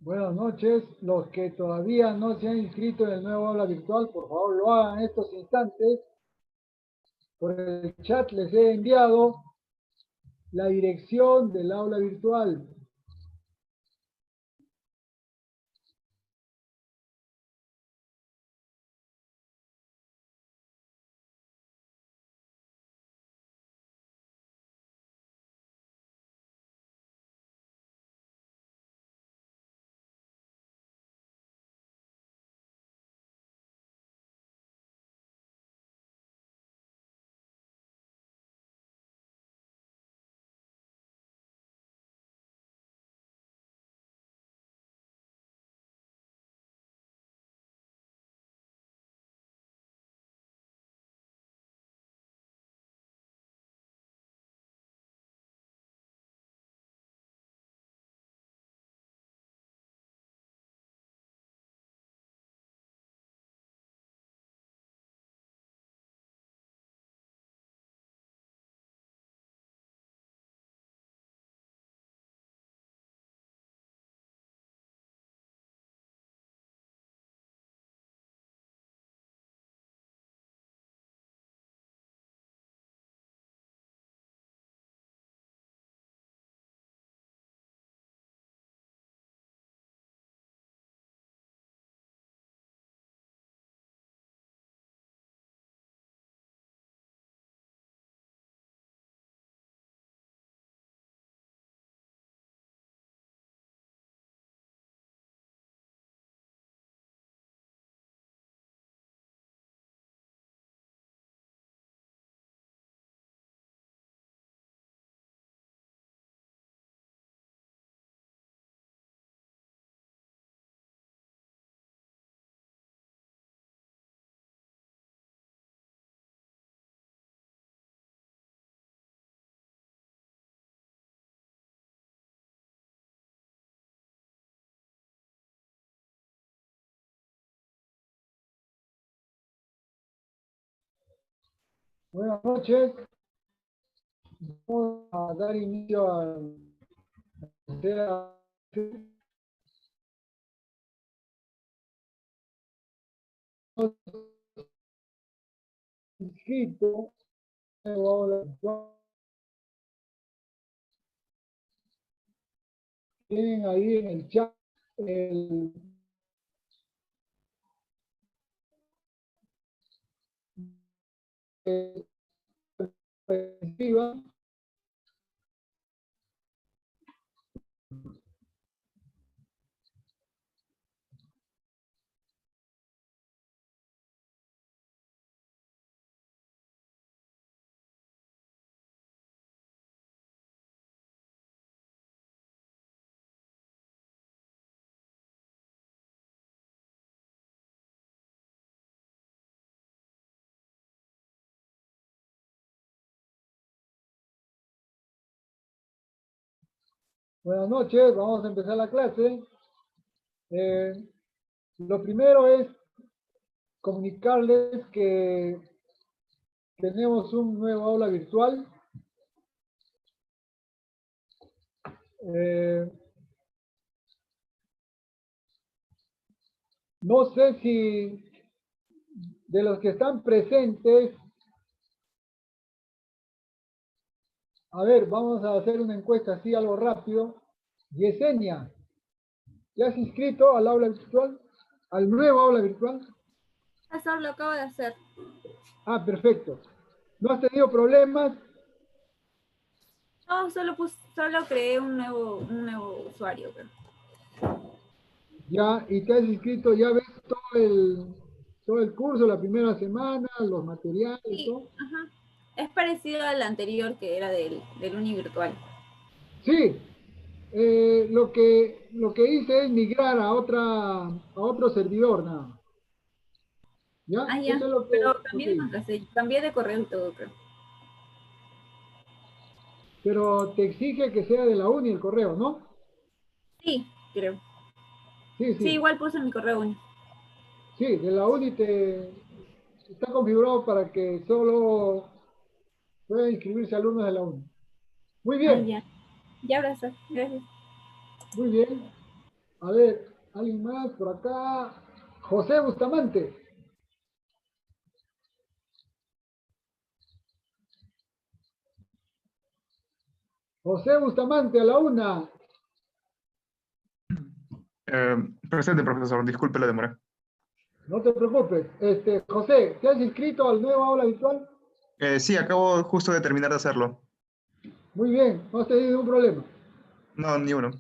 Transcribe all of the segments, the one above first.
Buenas noches. Los que todavía no se han inscrito en el nuevo aula virtual, por favor lo hagan en estos instantes. Por el chat les he enviado la dirección del aula virtual. Buenas noches. Vamos a dar inicio a inscrito. Tienen ahí en el chat el Buenas noches, vamos a empezar la clase. Lo primero es comunicarles que tenemos un nuevo aula virtual. No sé si de los que están presentes, a ver, vamos a hacer una encuesta así, algo rápido. Yesenia, ¿ya has inscrito al aula virtual? ¿Al nuevo aula virtual? Profesor, lo acabo de hacer. Ah, perfecto. ¿No has tenido problemas? No, solo creé un nuevo usuario, creo. Ya, y te has inscrito, ya ves todo el curso, la primera semana, los materiales, Sí, todo. ajá. Es parecido al anterior que era del Uni virtual. Sí, lo que hice es migrar a otro servidor, nada más. ¿Ya? Ah, ya. Eso es Pero lo cambié que de hice. contraseña, cambié de correo y todo, creo. Pero te exige que sea de la uni el correo, ¿no? Sí, creo. Sí, Sí, sí. igual puse mi correo Uni. Sí, de la uni está configurado para que solo puedan inscribirse alumnos de la uni. Muy Ah, bien, ya. Ya, profesor. Gracias. muy bien. A ver, ¿alguien más por acá? José Bustamante. José Bustamante, a la una. Presente, profesor. Disculpe la demora. No te preocupes. José, ¿te has inscrito al nuevo aula virtual? Sí, acabo justo de terminar de hacerlo. Muy bien, no has tenido ningún problema. No, ni uno.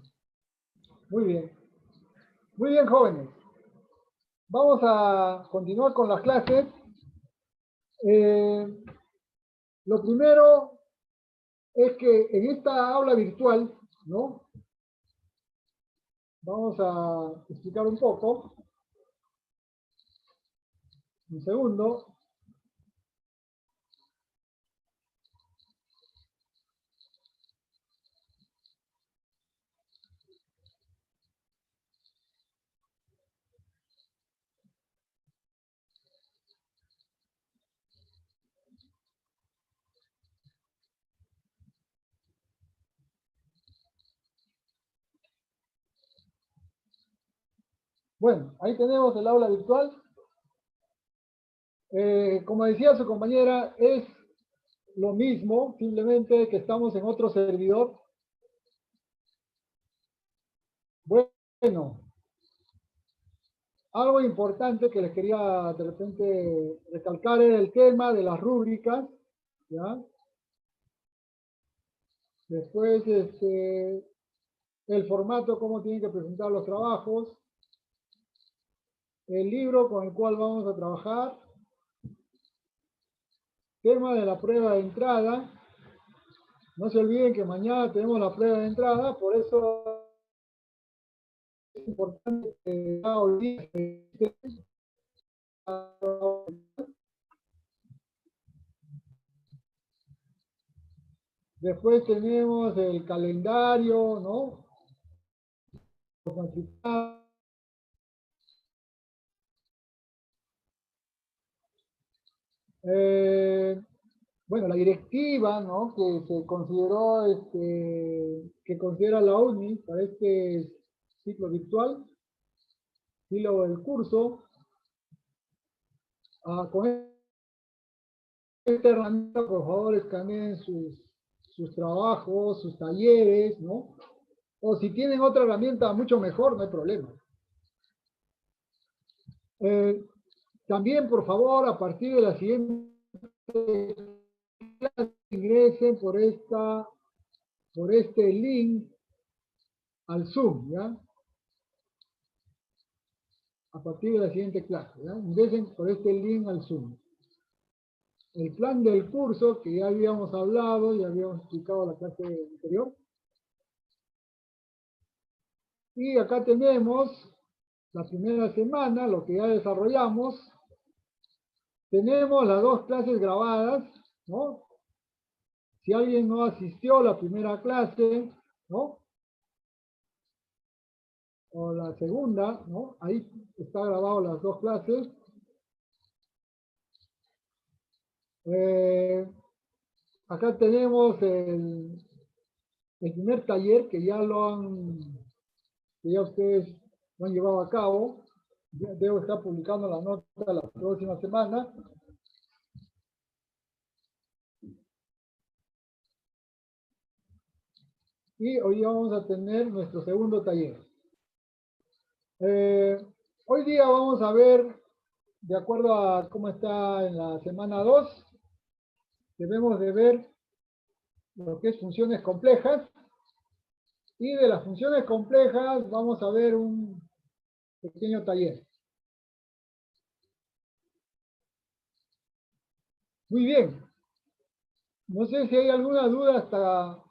Muy bien. Muy bien, jóvenes. Vamos a continuar con las clases. Lo primero es que en esta aula virtual, ¿no? Vamos a explicar un poco. Un segundo. Bueno, ahí tenemos el aula virtual. Como decía su compañera, es lo mismo, simplemente que estamos en otro servidor. Bueno, algo importante que les quería de repente recalcar es el tema de las rúbricas, ¿ya? Después, el formato, cómo tienen que presentar los trabajos, el libro con el cual vamos a trabajar, tema de la prueba de entrada. No se olviden que mañana tenemos la prueba de entrada, por eso es importante que ya hoy día después tenemos el calendario, ¿no? Bueno, la directiva, ¿no? Que se consideró, que considera la UNI para este ciclo virtual, ciclo del curso, con esta herramienta, por favor, escaneen sus trabajos, sus talleres, ¿no? O si tienen otra herramienta mucho mejor, no hay problema. También, por favor, a partir de la siguiente clase, ingresen por este link al Zoom, ¿ya? A partir de la siguiente clase, ¿ya? Ingresen por este link al Zoom. El plan del curso, que ya habíamos hablado, ya habíamos explicado la clase anterior. Y acá tenemos la primera semana, lo que ya desarrollamos. Tenemos las dos clases grabadas, ¿no? Si alguien no asistió a la primera clase, ¿no? O la segunda, ¿no? Ahí está grabado las dos clases. Acá tenemos el primer taller que ya que ya ustedes lo han llevado a cabo. Debo estar publicando la nota la próxima semana. Y hoy vamos a tener nuestro segundo taller. Hoy día vamos a ver, de acuerdo a cómo está en la semana 2, debemos de ver lo que es funciones complejas. Y de las funciones complejas vamos a ver un pequeño taller. Muy bien. No sé si hay alguna duda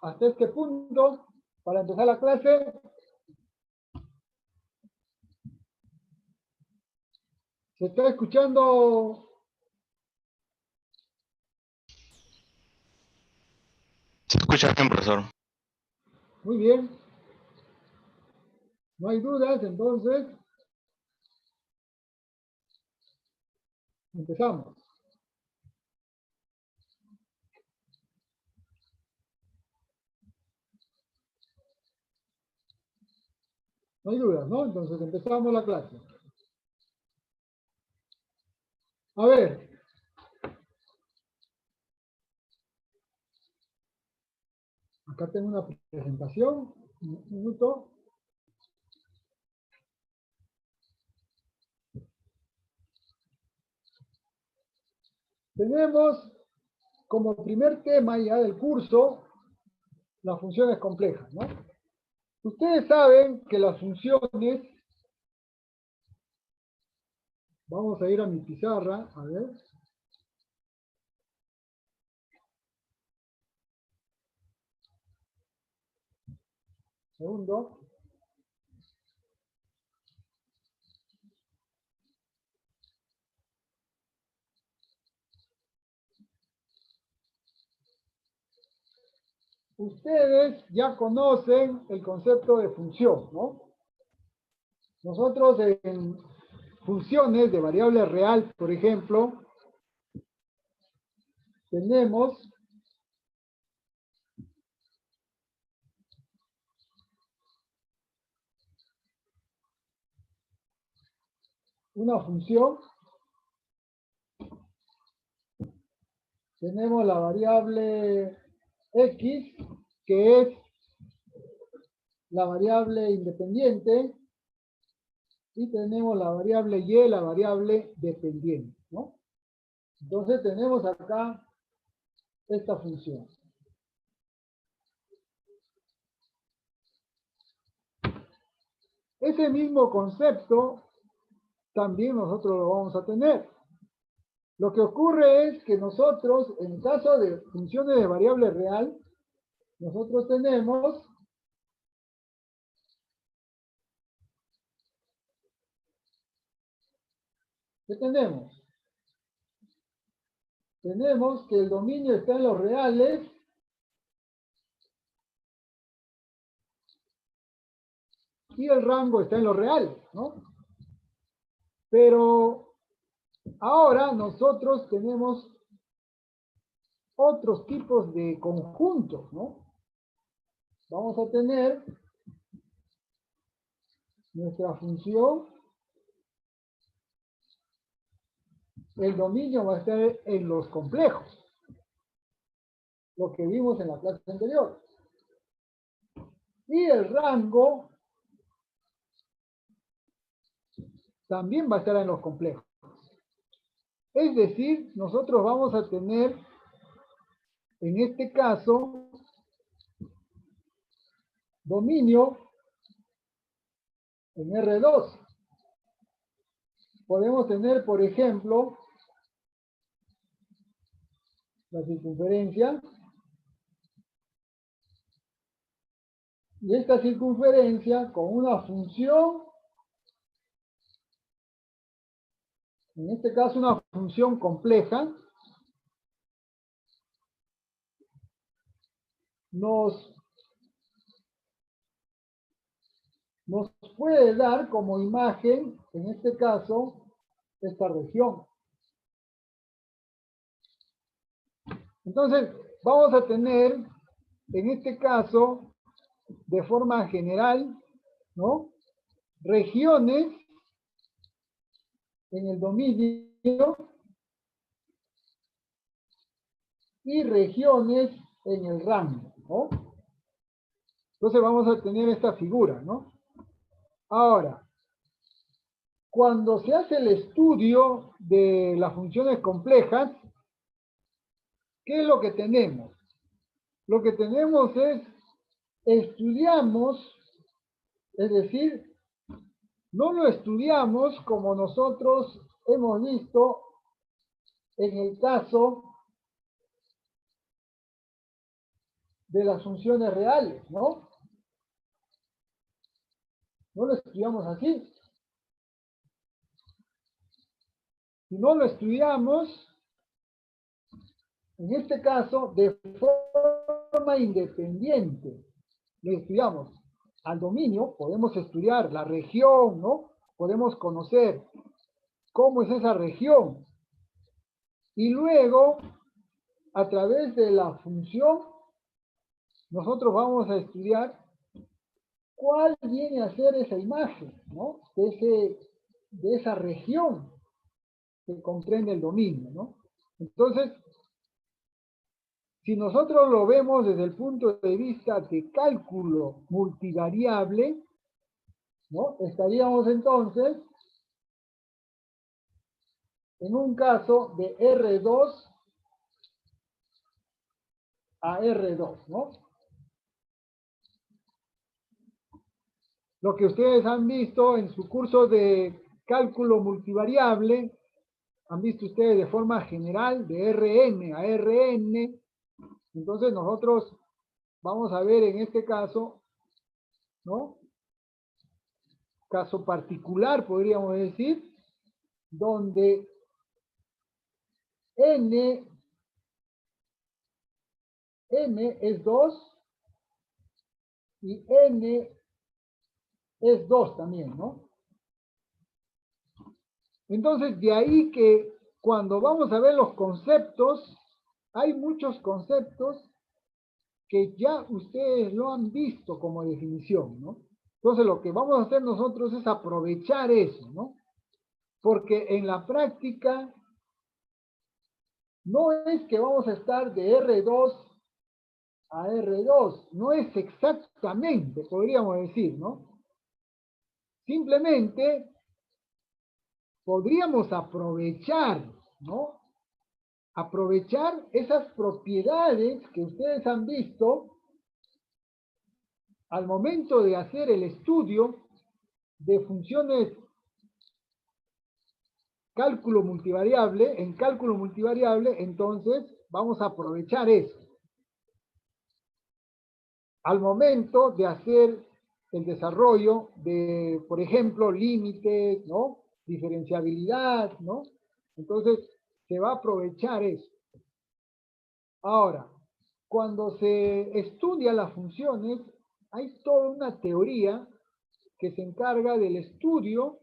hasta este punto para empezar la clase. ¿Se está escuchando? Se escucha bien, profesor. Muy bien. No hay dudas, entonces empezamos. No hay dudas, ¿no? Entonces empezamos la clase. A ver. Acá tengo una presentación. Un minuto. Tenemos como primer tema ya del curso las funciones complejas, ¿no? Ustedes saben que las funciones, vamos a ir a mi pizarra, a ver. Segundo. Ustedes ya conocen el concepto de función, ¿no? Nosotros en funciones de variable real, por ejemplo, tenemos una función, tenemos la variable x, que es la variable independiente, y tenemos la variable y, la variable dependiente, ¿no? Entonces tenemos acá esta función. Ese mismo concepto también nosotros lo vamos a tener. Lo que ocurre es que nosotros, en caso de funciones de variable real, nosotros tenemos ¿qué tenemos? Tenemos que el dominio está en los reales y el rango está en los reales, ¿no? Pero ahora nosotros tenemos otros tipos de conjuntos, ¿no? Vamos a tener nuestra función, el dominio va a estar en los complejos, lo que vimos en la clase anterior. Y el rango también va a estar en los complejos. Es decir, nosotros vamos a tener, en este caso, dominio en R2. Podemos tener, por ejemplo, la circunferencia. Y esta circunferencia con una función, en este caso una función compleja, nos puede dar como imagen, en este caso, esta región. Entonces, vamos a tener, en este caso, de forma general, ¿no? Regiones en el dominio y regiones en el rango, ¿no? Entonces vamos a tener esta figura, ¿no? Ahora, cuando se hace el estudio de las funciones complejas, ¿qué es lo que tenemos? Lo que tenemos es, estudiamos, es decir, no lo estudiamos como nosotros hemos visto en el caso de las funciones reales, ¿no? No lo estudiamos así. Si no lo estudiamos, en este caso, de forma independiente, lo estudiamos al dominio, podemos estudiar la región, ¿no? Podemos conocer cómo es esa región. Y luego, a través de la función, nosotros vamos a estudiar ¿cuál viene a ser esa imagen, ¿no? De esa región que comprende el dominio, ¿no? Entonces, si nosotros lo vemos desde el punto de vista de cálculo multivariable, ¿no? Estaríamos entonces en un caso de R2 a R2, ¿no? Lo que ustedes han visto en su curso de cálculo multivariable, han visto ustedes de forma general de Rn a Rn. Entonces nosotros vamos a ver en este caso, ¿no? Caso particular, podríamos decir, donde n es 2 y n es 2 también, ¿no? Entonces, de ahí que cuando vamos a ver los conceptos, hay muchos conceptos que ya ustedes lo han visto como definición, ¿no? Entonces, lo que vamos a hacer nosotros es aprovechar eso, ¿no? Porque en la práctica no es que vamos a estar de R2 a R2, no es exactamente, podríamos decir, ¿no? Simplemente podríamos aprovechar, ¿no? Aprovechar esas propiedades que ustedes han visto al momento de hacer el estudio de funciones cálculo multivariable. En cálculo multivariable, entonces, vamos a aprovechar eso al momento de hacer el desarrollo de, por ejemplo, límites, ¿no? Diferenciabilidad, ¿no? Entonces, se va a aprovechar eso. Ahora, cuando se estudia las funciones, hay toda una teoría que se encarga del estudio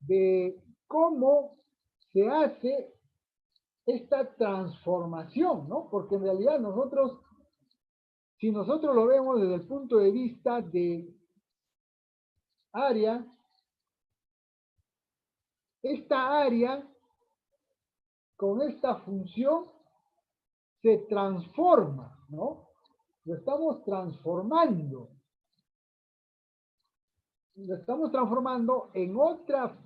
de cómo se hace esta transformación, ¿no? Porque en realidad nosotros, si nosotros lo vemos desde el punto de vista de área, esta área con esta función se transforma, ¿no? Lo estamos transformando. Lo estamos transformando en otra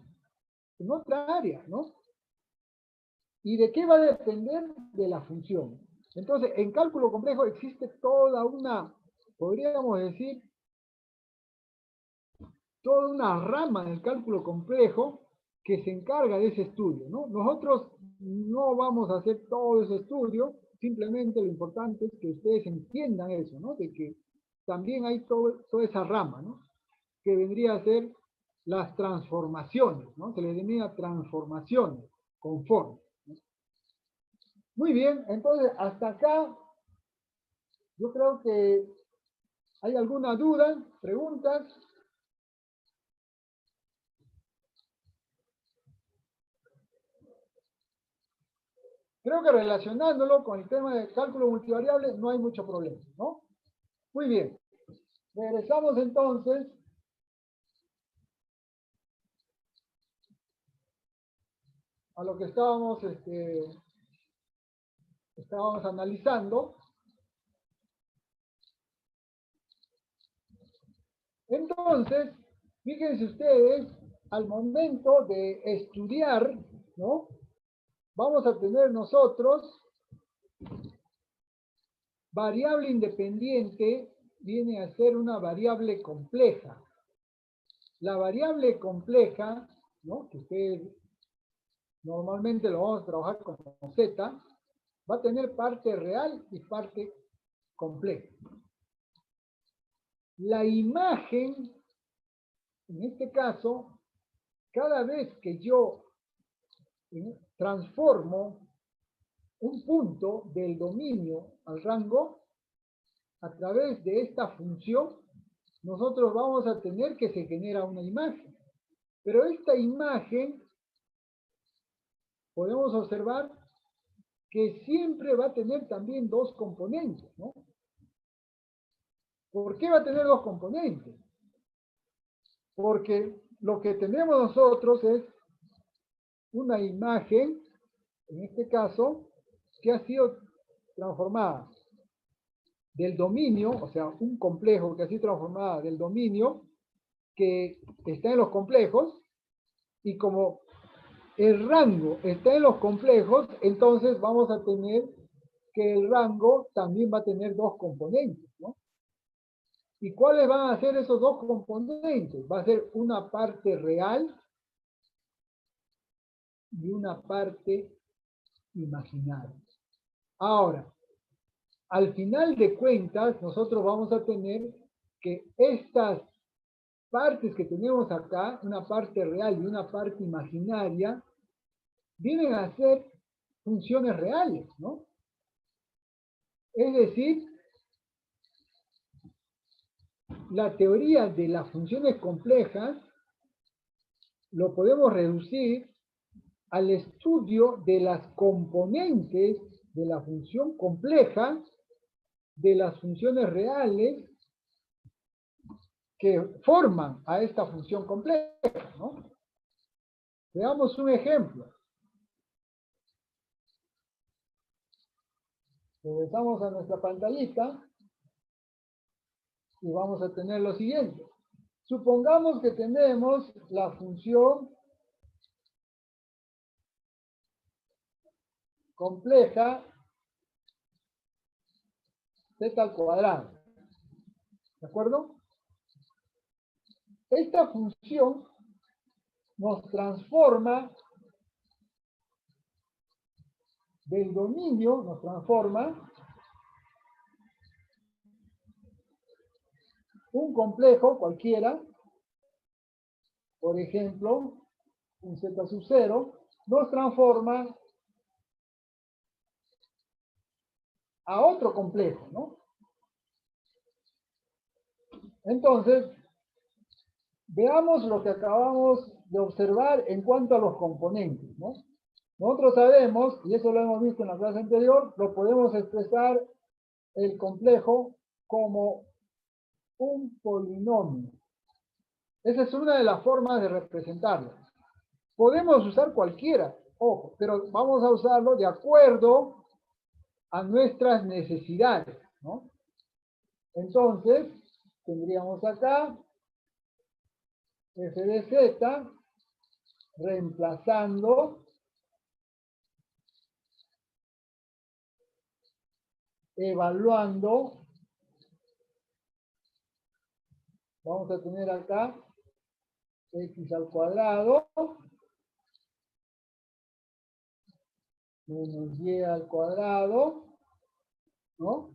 área, ¿no? ¿Y de qué va a depender? De la función. Entonces, en cálculo complejo existe toda una, podríamos decir, toda una rama del cálculo complejo que se encarga de ese estudio, ¿no? Nosotros no vamos a hacer todo ese estudio, simplemente lo importante es que ustedes entiendan eso, ¿no? De que también hay toda esa rama, ¿no? Que vendría a ser las transformaciones, ¿no? Se les denomina transformaciones conformes, ¿no? Muy bien, entonces hasta acá yo creo que hay alguna duda, preguntas. Creo que relacionándolo con el tema de cálculo multivariable no hay mucho problema, ¿no? Muy bien. Regresamos entonces a lo que estábamos analizando. Entonces, fíjense ustedes, al momento de estudiar, ¿no? Vamos a tener nosotros variable independiente viene a ser una variable compleja. La variable compleja, ¿no? Que ustedes normalmente lo vamos a trabajar como Z, va a tener parte real y parte compleja. La imagen, en este caso, cada vez que yo transformo un punto del dominio al rango, a través de esta función, nosotros vamos a tener que se genera una imagen. Pero esta imagen, podemos observar que siempre va a tener también dos componentes, ¿no? ¿Por qué va a tener dos componentes? Porque lo que tenemos nosotros es una imagen, en este caso, que ha sido transformada del dominio, o sea, un complejo que ha sido transformada del dominio que está en los complejos, y como el rango está en los complejos, entonces vamos a tener que el rango también va a tener dos componentes, ¿no? ¿Y cuáles van a ser esos dos componentes? Va a ser una parte real y una parte imaginaria. Ahora, al final de cuentas, nosotros vamos a tener que estas partes que tenemos acá, una parte real y una parte imaginaria, vienen a ser funciones reales, ¿no? Es decir, la teoría de las funciones complejas lo podemos reducir al estudio de las componentes de la función compleja, de las funciones reales que forman a esta función compleja, ¿no? Veamos un ejemplo. Regresamos a nuestra pantallita y vamos a tener lo siguiente. Supongamos que tenemos la función compleja z al cuadrado. ¿De acuerdo? Esta función nos transforma del dominio, nos transforma un complejo cualquiera, por ejemplo, un z sub 0, nos transforma a otro complejo, ¿no? Entonces, veamos lo que acabamos de observar en cuanto a los componentes, ¿no? Nosotros sabemos, y eso lo hemos visto en la clase anterior, lo podemos expresar el complejo como un polinomio. Esa es una de las formas de representarlo. Podemos usar cualquiera, ojo, pero vamos a usarlo de acuerdo a nuestras necesidades, ¿no? Entonces, tendríamos acá f de z reemplazando evaluando, vamos a tener acá x al cuadrado menos y al cuadrado, ¿no?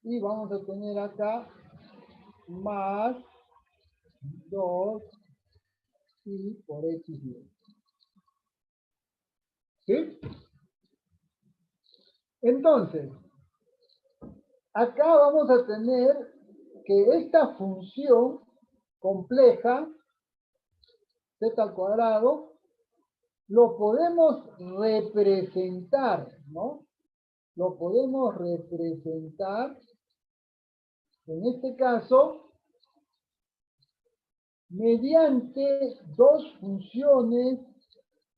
Y vamos a tener acá más 2 y por x. ¿Sí? Entonces, acá vamos a tener que esta función compleja, z al cuadrado, lo podemos representar, ¿no? Lo podemos representar, en este caso, mediante dos funciones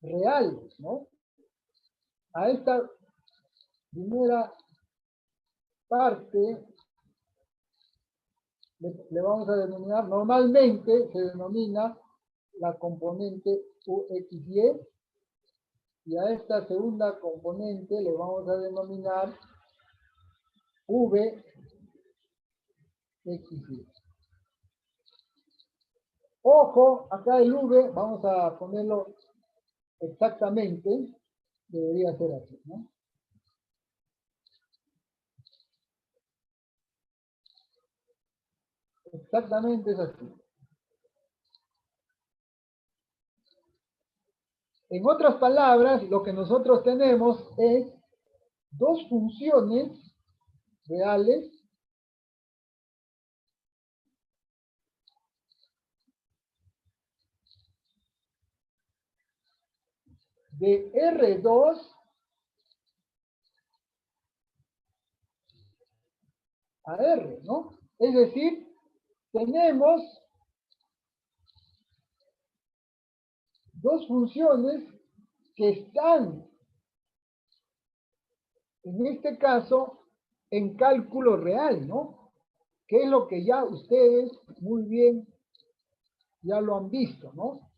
reales, ¿no? A esta primera parte le vamos a denominar, normalmente se denomina la componente uxy, y a esta segunda componente le vamos a denominar vxy. Ojo, acá el v, vamos a ponerlo exactamente, debería ser así, ¿no? Exactamente es así. En otras palabras, lo que nosotros tenemos es dos funciones reales de R2 a R, ¿no? Es decir, tenemos dos funciones que están, en este caso, en cálculo real, ¿no? Que es lo que ya ustedes muy bien ya lo han visto, ¿no?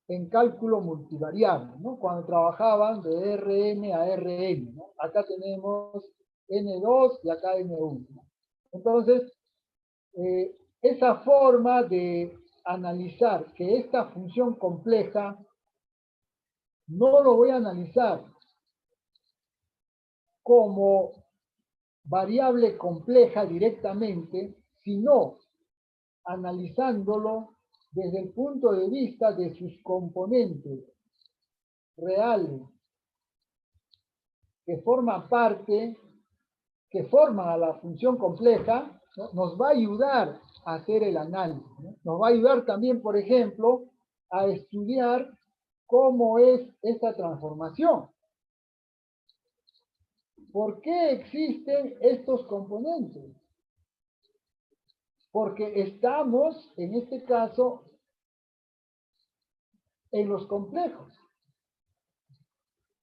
En cálculo multivariable, ¿no? Cuando trabajaban de Rn a Rn, ¿no? Acá tenemos N2 y acá N1, ¿no? Entonces, esa forma de analizar que esta función compleja no lo voy a analizar como variable compleja directamente, sino analizándolo desde el punto de vista de sus componentes reales que forman parte, que forman a la función compleja, ¿no? Nos va a ayudar a hacer el análisis, ¿no? Nos va a ayudar también, por ejemplo, a estudiar cómo es esta transformación. ¿Por qué existen estos componentes? Porque estamos, en este caso, en los complejos.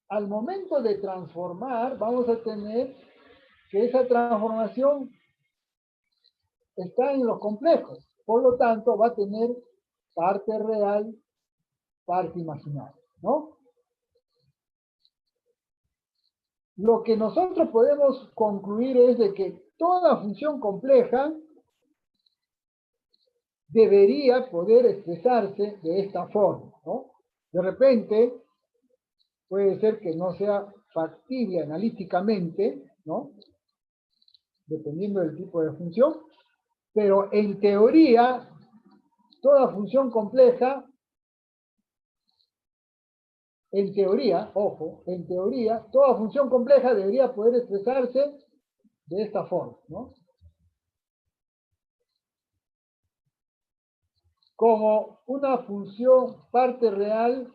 Al momento de transformar, vamos a tener que esa transformación está en los complejos. Por lo tanto, va a tener parte real, parte imaginaria, ¿no? Lo que nosotros podemos concluir es de que toda función compleja debería poder expresarse de esta forma, ¿no? De repente, puede ser que no sea factible analíticamente, ¿no? Dependiendo del tipo de función, pero en teoría, toda función compleja, en teoría, ojo, en teoría, toda función compleja debería poder expresarse de esta forma, ¿no? Como una función parte real,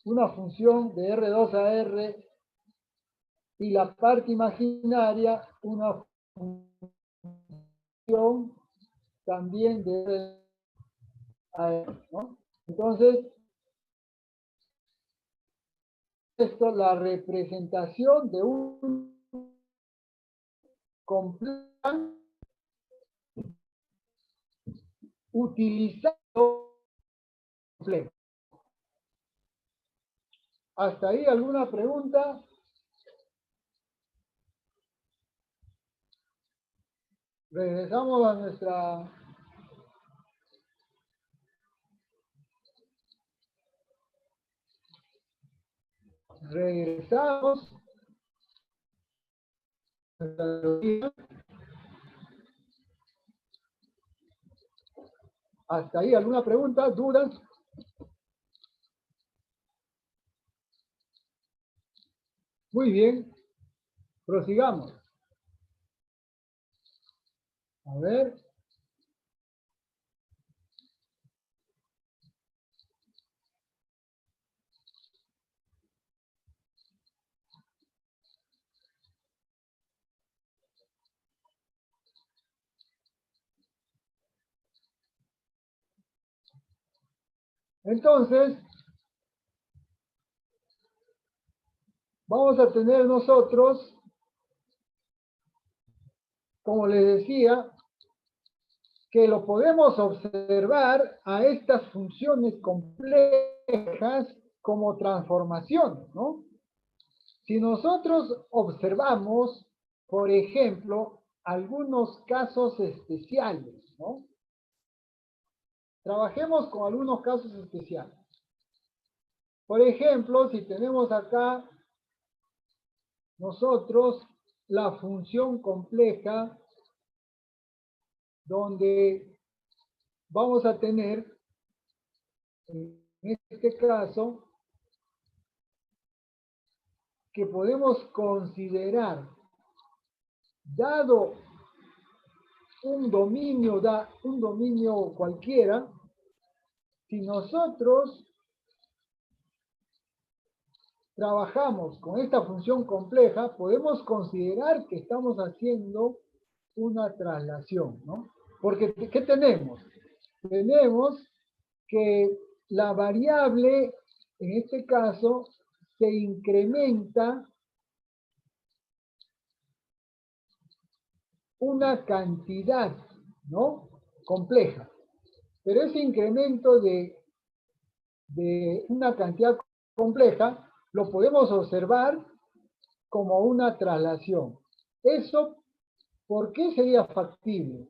una función de R2 a R, y la parte imaginaria, una función también de R a R, ¿no? Entonces, esto, la representación de un complejo utilizando complejo. ¿Hasta ahí alguna pregunta? Regresamos a nuestra... Regresamos a nuestra teoría. ¿Hasta ahí alguna pregunta, dudas? Muy bien, prosigamos. A ver. Entonces, vamos a tener nosotros, como les decía, que lo podemos observar a estas funciones complejas como transformaciones, ¿no? Si nosotros observamos, por ejemplo, algunos casos especiales, ¿no? Trabajemos con algunos casos especiales. Por ejemplo, si tenemos acá nosotros la función compleja donde vamos a tener, en este caso, que podemos considerar, dado un dominio cualquiera, si nosotros trabajamos con esta función compleja, podemos considerar que estamos haciendo una traslación, ¿no? Porque, ¿qué tenemos? Tenemos que la variable, en este caso, se incrementa una cantidad, ¿no? Compleja. Pero ese incremento de una cantidad compleja lo podemos observar como una traslación. Eso, ¿por qué sería factible?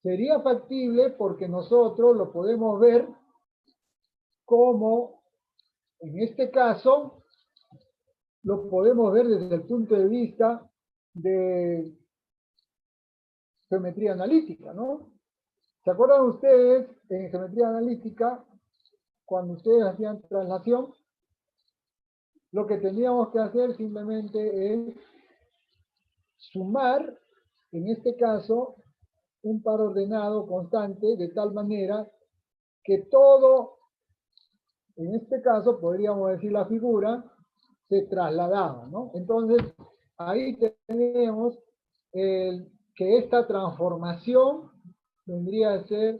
Sería factible porque nosotros lo podemos ver como, en este caso, lo podemos ver desde el punto de vista de geometría analítica, ¿no? ¿Se acuerdan ustedes en geometría analítica, cuando ustedes hacían traslación? Lo que teníamos que hacer simplemente es sumar, en este caso, un par ordenado constante, de tal manera que todo, en este caso, podríamos decir la figura, se trasladaba, ¿no? Entonces, ahí tenemos que esta transformación vendría a ser,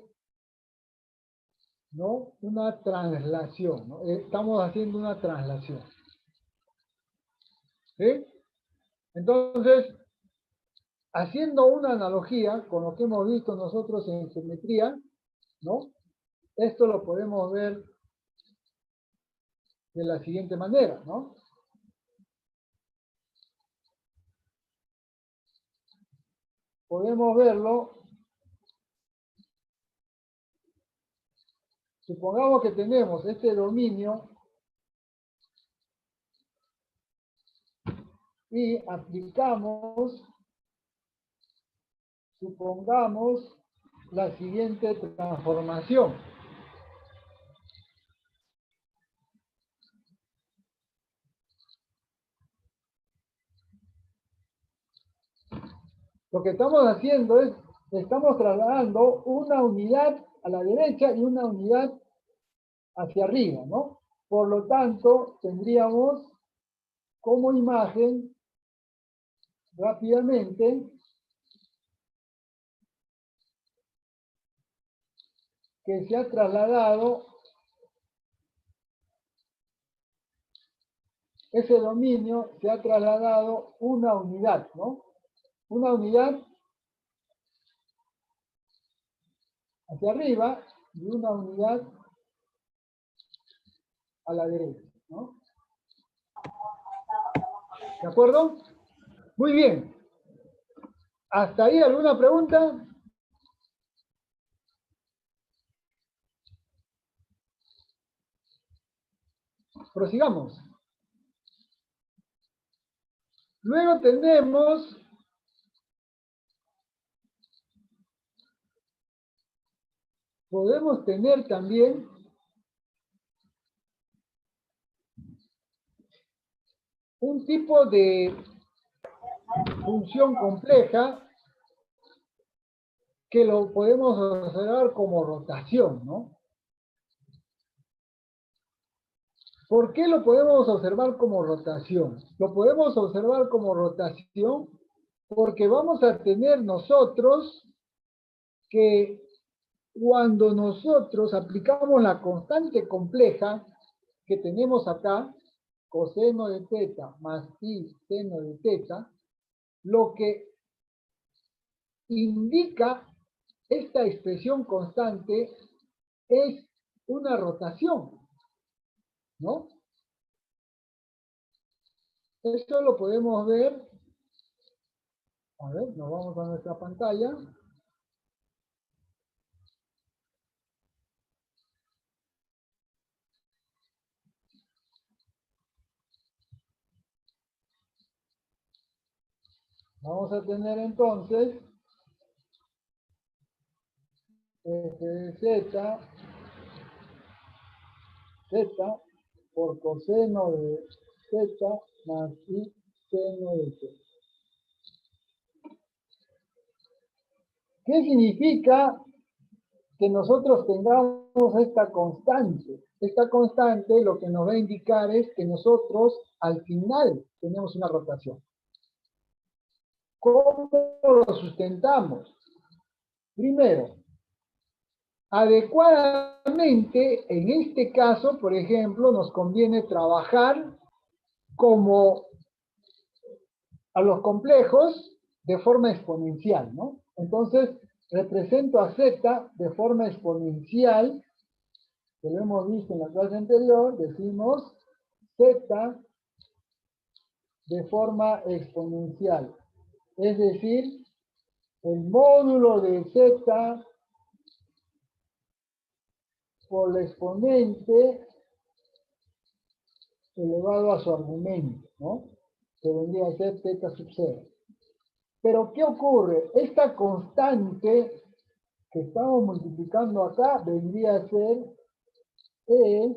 ¿no? Una traslación, ¿no? Estamos haciendo una traslación. ¿Sí? Entonces, haciendo una analogía con lo que hemos visto nosotros en geometría, ¿no? Esto lo podemos ver de la siguiente manera, ¿no? Podemos verlo. Supongamos que tenemos este dominio y aplicamos, supongamos, la siguiente transformación. Lo que estamos haciendo es, estamos trasladando una unidad a la derecha y una unidad hacia arriba, ¿no? Por lo tanto, tendríamos como imagen, rápidamente, que se ha trasladado ese dominio, se ha trasladado una unidad, ¿no? Una unidad hacia arriba y una unidad a la derecha, ¿no? ¿De acuerdo? Muy bien. ¿Hasta ahí alguna pregunta? Prosigamos. Luego podemos tener también un tipo de función compleja que lo podemos observar como rotación, ¿no? ¿Por qué lo podemos observar como rotación? Lo podemos observar como rotación porque vamos a tener nosotros que cuando nosotros aplicamos la constante compleja que tenemos acá, coseno de teta más i seno de teta, lo que indica esta expresión constante es una rotación, ¿no? Esto lo podemos ver. A ver, nos vamos a nuestra pantalla. Vamos a tener entonces f de z, z por coseno de z más i seno de z. ¿Qué significa que nosotros tengamos esta constante. Esta constante lo que nos va a indicar es que nosotros al final tenemos una rotación. ¿Cómo lo sustentamos? Primero, adecuadamente, en este caso, por ejemplo, nos conviene trabajar como a los complejos de forma exponencial, ¿no? Entonces, represento a Z de forma exponencial, que lo hemos visto en la clase anterior, decimos Z de forma exponencial. Es decir, el módulo de Z por la exponente elevado a su argumento, ¿no? Que vendría a ser θ sub 0. Pero, ¿qué ocurre? Esta constante que estamos multiplicando acá vendría a ser E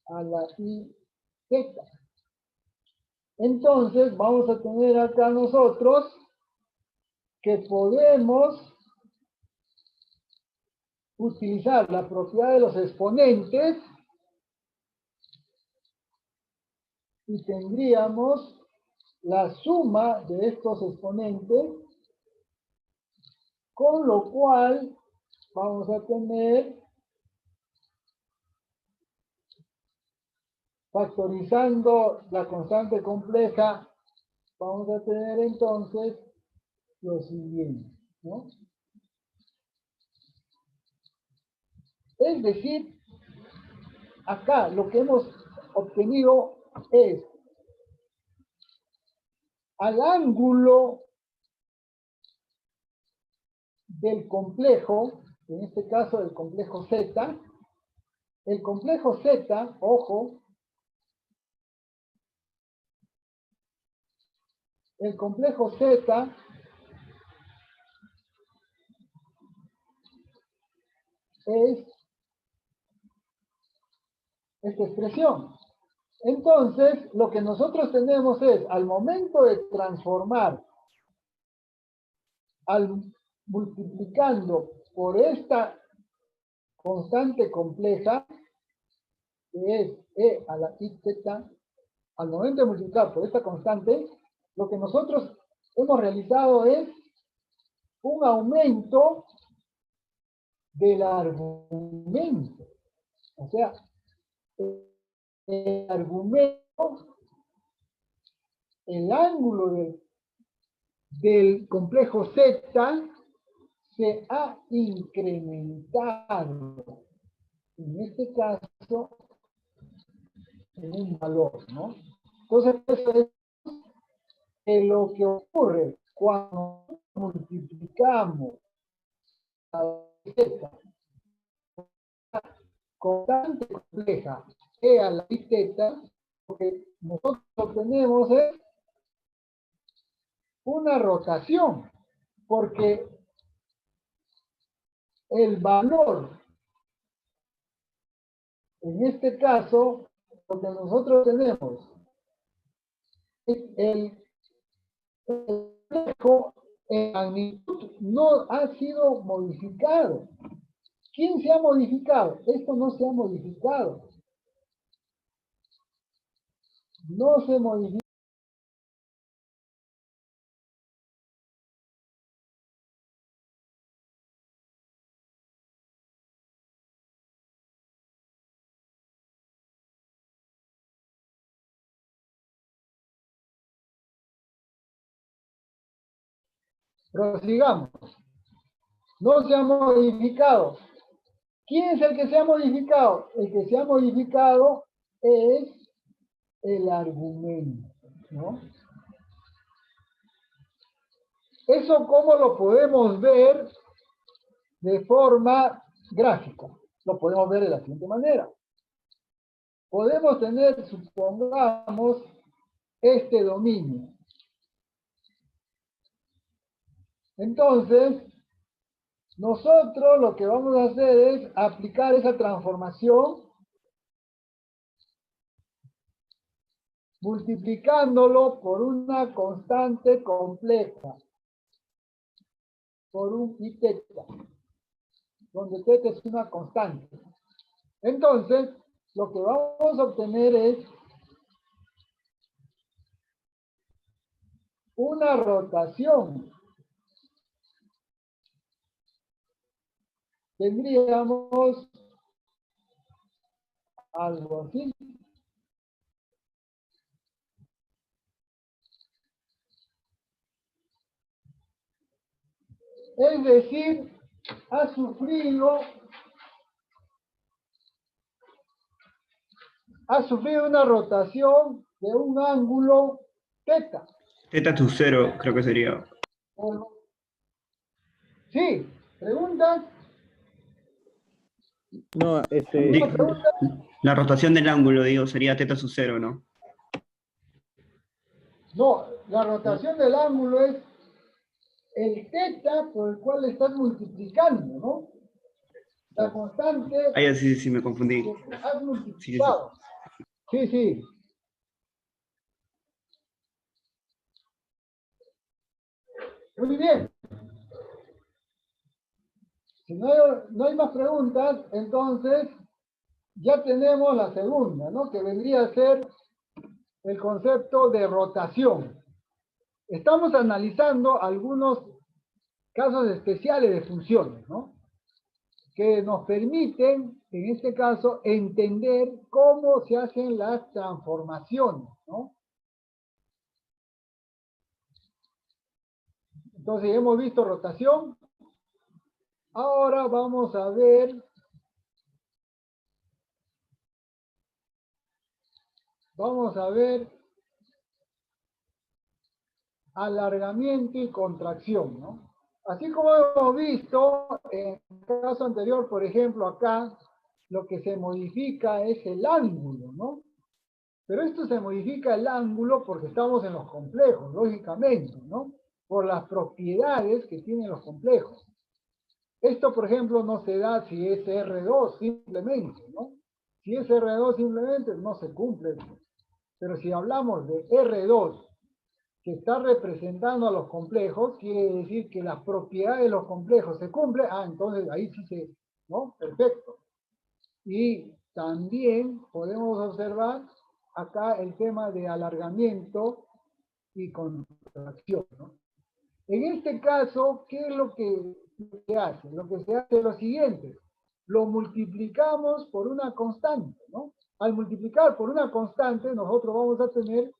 a la I θ. Entonces, vamos a tener acá nosotros que podemos utilizar la propiedad de los exponentes y tendríamos la suma de estos exponentes, con lo cual vamos a tener, factorizando la constante compleja, vamos a tener entonces lo siguiente, ¿no? Es decir, acá lo que hemos obtenido es al ángulo del complejo, en este caso el complejo Z, el complejo Z, ojo, el complejo Z es esta expresión. Entonces, lo que nosotros tenemos es, al momento de transformar, multiplicando por esta constante compleja, que es E a la I θ, al momento de multiplicar por esta constante, lo que nosotros hemos realizado es un aumento del argumento. O sea, el argumento, el ángulo del complejo Z se ha incrementado, en este caso, en un valor, ¿no? Entonces, eso es lo que ocurre cuando multiplicamos la Z constante compleja E a la I θ, lo que nosotros obtenemos es una rotación, porque el valor, en este caso, lo que nosotros tenemos, el complejo en magnitud no ha sido modificado. ¿Quién se ha modificado? Esto no se ha modificado. No se modifica. Prosigamos. No se ha modificado. ¿Quién es el que se ha modificado? El que se ha modificado es el argumento, ¿no? Eso, ¿cómo lo podemos ver de forma gráfica? Lo podemos ver de la siguiente manera. Podemos tener, supongamos, este dominio. Entonces, nosotros lo que vamos a hacer es aplicar esa transformación multiplicándolo por una constante compleja, por un I θ. donde θ es una constante. Entonces, lo que vamos a obtener es una rotación. Tendríamos algo así. Es decir, ha sufrido una rotación de un ángulo θ. Θ sub 0, creo que sería. Sí, ¿preguntas? No, Di- La rotación del ángulo, digo, sería θ sub 0, ¿no? No, la rotación del ángulo es el θ por el cual estás multiplicando, ¿no? La constante Ah, sí, me confundí. que has multiplicado. Sí. Muy bien. Si no hay más preguntas, entonces ya tenemos la segunda, ¿no? Que vendría a ser el concepto de rotación. Estamos analizando algunos casos especiales de funciones, ¿no? Que nos permiten, en este caso, entender cómo se hacen las transformaciones, ¿no? Entonces, hemos visto rotación. Ahora vamos a ver alargamiento y contracción, ¿no? Así como hemos visto en el caso anterior, por ejemplo, acá, lo que se modifica es el ángulo, ¿no? Pero esto se modifica el ángulo porque estamos en los complejos, lógicamente, ¿no? Por las propiedades que tienen los complejos. Esto, por ejemplo, no se da si es R2 simplemente, ¿no? Si es R2 simplemente, no se cumple. Pero si hablamos de R2, que está representando a los complejos, quiere decir que las propiedades de los complejos se cumplen. Entonces ahí sí se, ¿no? Perfecto. Y también podemos observar acá el tema de alargamiento y contracción, ¿no? En este caso, ¿qué es lo que se hace? Lo que se hace es lo siguiente. Lo multiplicamos por una constante, ¿no? Al multiplicar por una constante, nosotros vamos a tener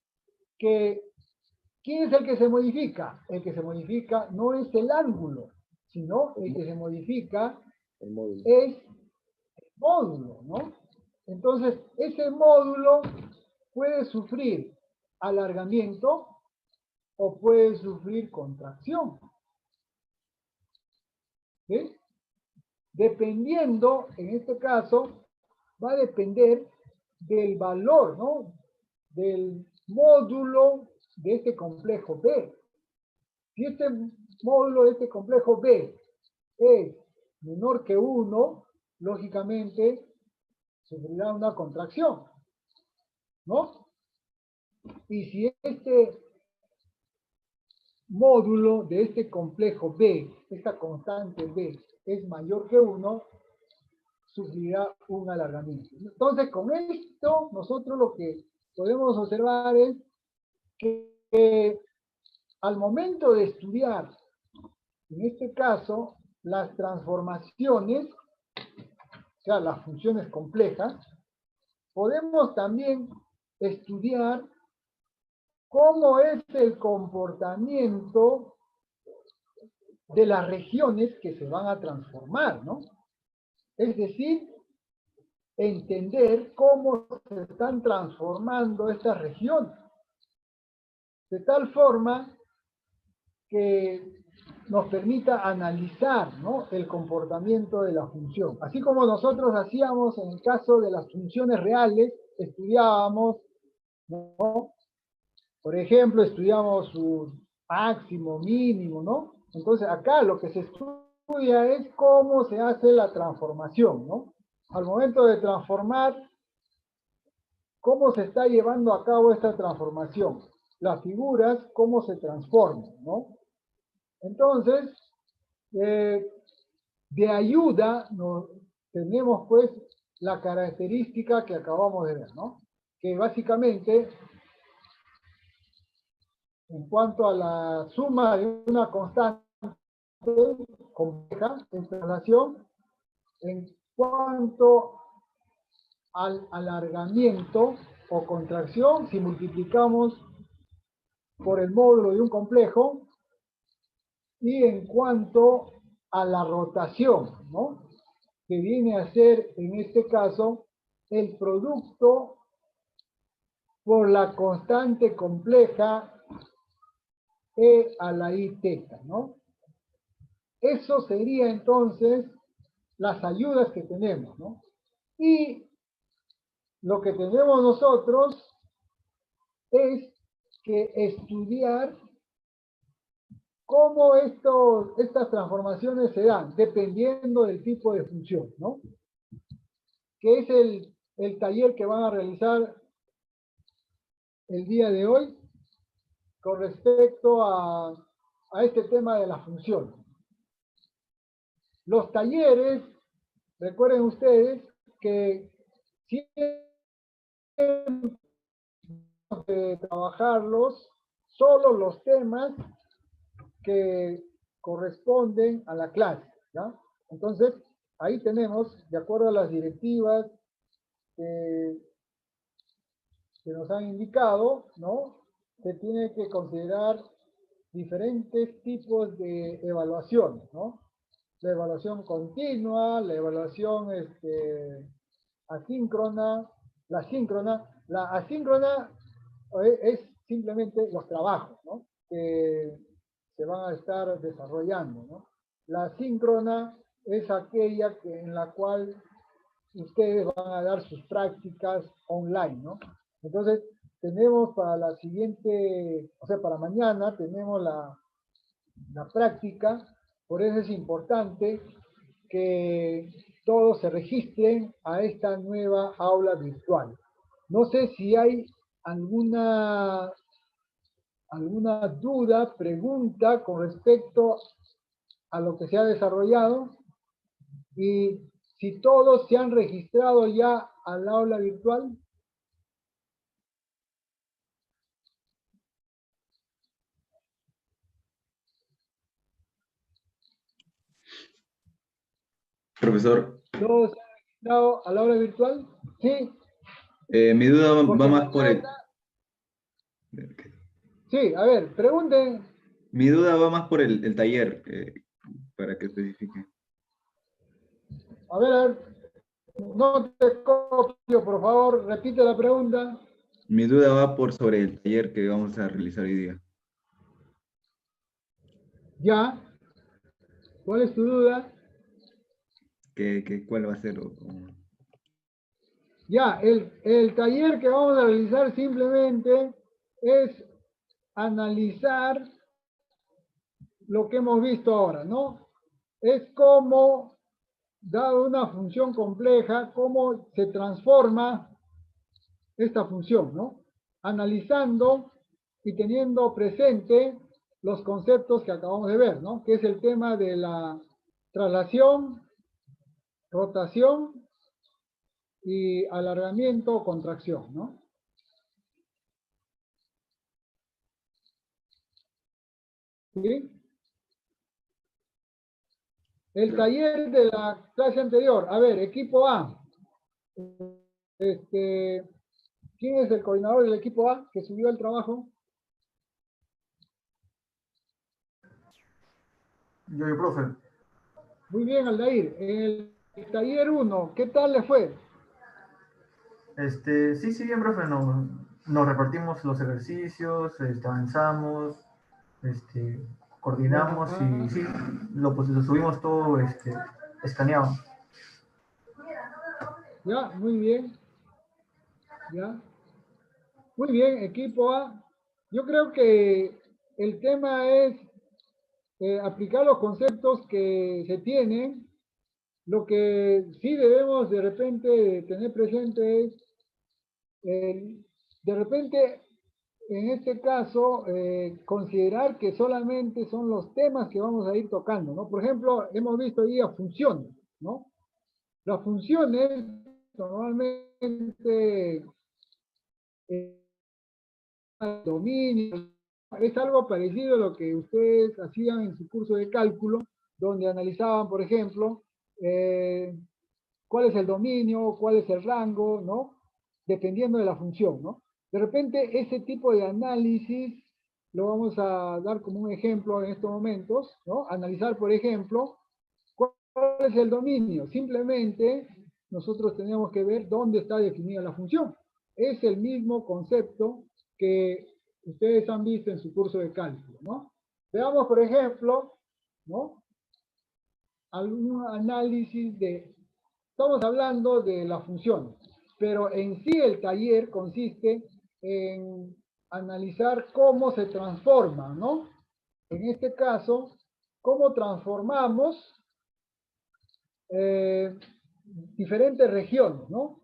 que... ¿Quién es el que se modifica? El que se modifica no es el ángulo, sino el que se modifica el módulo. es el módulo, ¿no? Entonces, ese módulo puede sufrir alargamiento o puede sufrir contracción. ¿Sí? Dependiendo, en este caso, va a depender del valor, ¿no? Del módulo de este complejo B. Si este módulo de este complejo B es menor que 1, lógicamente sufrirá una contracción, ¿no? Y si este módulo de este complejo B, esta constante B, es mayor que 1, sufrirá un alargamiento. Entonces, con esto, nosotros lo que podemos observar es que al momento de estudiar, en este caso, las transformaciones, o sea, las funciones complejas, podemos también estudiar cómo es el comportamiento de las regiones que se van a transformar, ¿no? Es decir, entender cómo se están transformando estas regiones, de tal forma que nos permita analizar, ¿no? El comportamiento de la función. Así como nosotros hacíamos en el caso de las funciones reales, estudiábamos, ¿no? Por ejemplo, estudiamos su máximo, mínimo, ¿no? Entonces acá lo que se estudia es cómo se hace la transformación, ¿no? Al momento de transformar, ¿cómo se está llevando a cabo esta transformación? Las figuras, ¿cómo se transforman, ¿no? Entonces, De ayuda tenemos pues la característica que acabamos de ver, ¿no? Que básicamente, en cuanto a la suma de una constante compleja en traslación, en cuanto al alargamiento o contracción, si multiplicamos por el módulo de un complejo, y en cuanto a la rotación, ¿no? Que viene a ser, en este caso, el producto por la constante compleja E a la I teta, ¿no? Eso sería entonces las ayudas que tenemos, ¿no? Y lo que tenemos nosotros es que estudiar cómo estas transformaciones se dan, dependiendo del tipo de función, ¿no? Que es el taller que van a realizar el día de hoy con respecto a este tema de la función. Los talleres, recuerden ustedes que siempre de trabajarlos solo los temas que corresponden a la clase, ¿ya? Entonces, ahí tenemos, de acuerdo a las directivas que nos han indicado, ¿no? Se tiene que considerar diferentes tipos de evaluaciones, ¿no? La evaluación continua, la evaluación asíncrona, la síncrona. La asíncrona es simplemente los trabajos, ¿no? Que se van a estar desarrollando, ¿no? La síncrona es aquella en la cual ustedes van a dar sus prácticas online, ¿no? Entonces, tenemos para la siguiente, o sea, para mañana tenemos la práctica, por eso es importante que todos se registren a esta nueva aula virtual. No sé si hay alguna duda, pregunta con respecto a lo que se ha desarrollado, y si todos se han registrado ya al aula virtual. Profesor, ¿Todos se han registrado al aula virtual? Sí. mi duda Porque va más por el... Sí, a ver, pregunten. Mi duda va más por el taller, para que especifique. A ver, no te copio, por favor, repite la pregunta. Mi duda va sobre el taller que vamos a realizar hoy día. Ya. ¿Cuál es tu duda? ¿Cuál va a ser? Ya, el taller que vamos a realizar simplemente es analizar lo que hemos visto ahora, ¿no? Es cómo, dado una función compleja, cómo se transforma esta función, ¿no? Analizando y teniendo presente los conceptos que acabamos de ver, ¿no? Que es el tema de la traslación, rotación y alargamiento o contracción, ¿no? ¿Sí? El taller de la clase anterior, a ver, equipo A. ¿Quién es el coordinador del equipo A que subió el trabajo? Yo, profe. Muy bien, Aldair. El taller 1, ¿qué tal le fue? Sí, bien, profe. Nos repartimos los ejercicios, avanzamos, coordinamos y sí, lo subimos todo escaneado. Ya, muy bien. Ya. Muy bien, equipo A. Yo creo que el tema es aplicar los conceptos que se tienen. Lo que sí debemos de repente tener presente es, de repente, en este caso, considerar que solamente son los temas que vamos a ir tocando, ¿no? Por ejemplo, hemos visto hoy día funciones, ¿no? Las funciones normalmente dominio, es algo parecido a lo que ustedes hacían en su curso de cálculo, donde analizaban, por ejemplo, cuál es el dominio, cuál es el rango, ¿no? Dependiendo de la función, ¿no? De repente, ese tipo de análisis lo vamos a dar como un ejemplo en estos momentos, ¿no? Analizar, por ejemplo, cuál es el dominio. Simplemente, nosotros tenemos que ver dónde está definida la función. Es el mismo concepto que ustedes han visto en su curso de cálculo, ¿no? Veamos, por ejemplo, ¿no? Algún análisis de... Estamos hablando de las funciones, pero en sí el taller consiste en analizar cómo se transforma, ¿no? En este caso, cómo transformamos diferentes regiones, ¿no?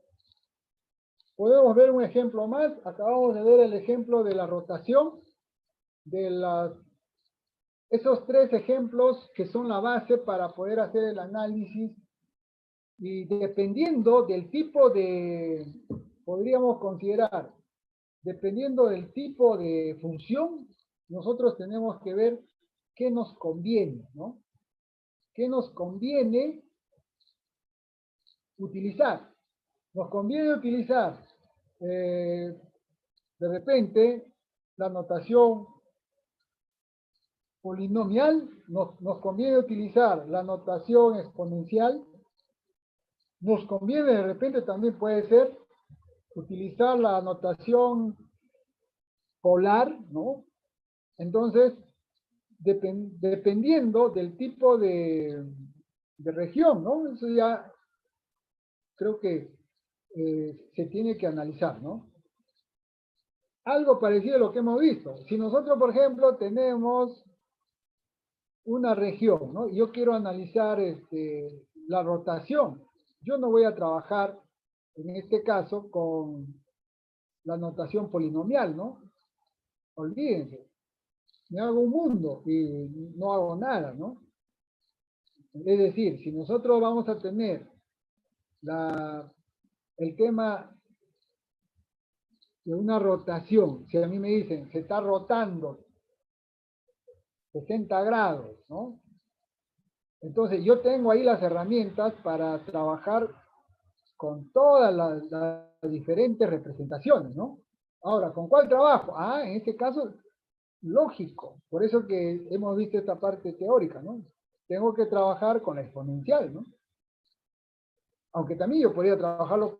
Podemos ver un ejemplo más. Acabamos de ver el ejemplo de la rotación, de esos tres ejemplos que son la base para poder hacer el análisis. Y dependiendo del tipo de, podríamos considerar, dependiendo del tipo de función, nosotros tenemos que ver qué nos conviene, ¿no? ¿Qué nos conviene utilizar? Nos conviene utilizar, de repente, la notación polinomial, nos conviene utilizar la notación exponencial, nos conviene de repente también puede ser utilizar la notación polar, ¿no? Entonces, dependiendo del tipo de región, ¿no? Eso ya creo que se tiene que analizar, ¿no? Algo parecido a lo que hemos visto. Si nosotros, por ejemplo, tenemos una región, ¿no? Yo quiero analizar la rotación. Yo no voy a trabajar, en este caso, con la notación polinomial, ¿no? Olvídense. Me hago un mundo y no hago nada, ¿no? Es decir, si nosotros vamos a tener el tema de una rotación, si a mí me dicen, se está rotando 60 grados, ¿no? Entonces yo tengo ahí las herramientas para trabajar con todas las diferentes representaciones, ¿no? Ahora, ¿con cuál trabajo? Ah, en este caso, lógico. Por eso que hemos visto esta parte teórica, ¿no? Tengo que trabajar con la exponencial, ¿no? Aunque también yo podría trabajarlo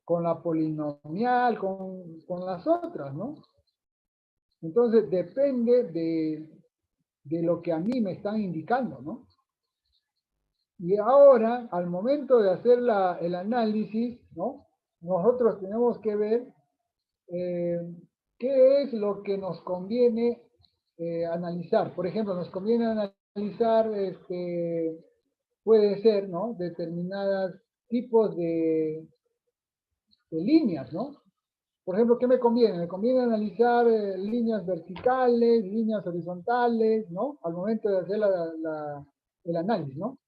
con la polinomial, con las otras, ¿no? Entonces, depende de lo que a mí me están indicando, ¿no? Y ahora, al momento de hacer el análisis, ¿no? Nosotros tenemos que ver qué es lo que nos conviene analizar. Por ejemplo, nos conviene analizar, puede ser, ¿no? Determinados tipos de líneas, ¿no? Por ejemplo, ¿qué me conviene? Me conviene analizar líneas verticales, líneas horizontales, ¿no? Al momento de hacer el análisis, ¿no?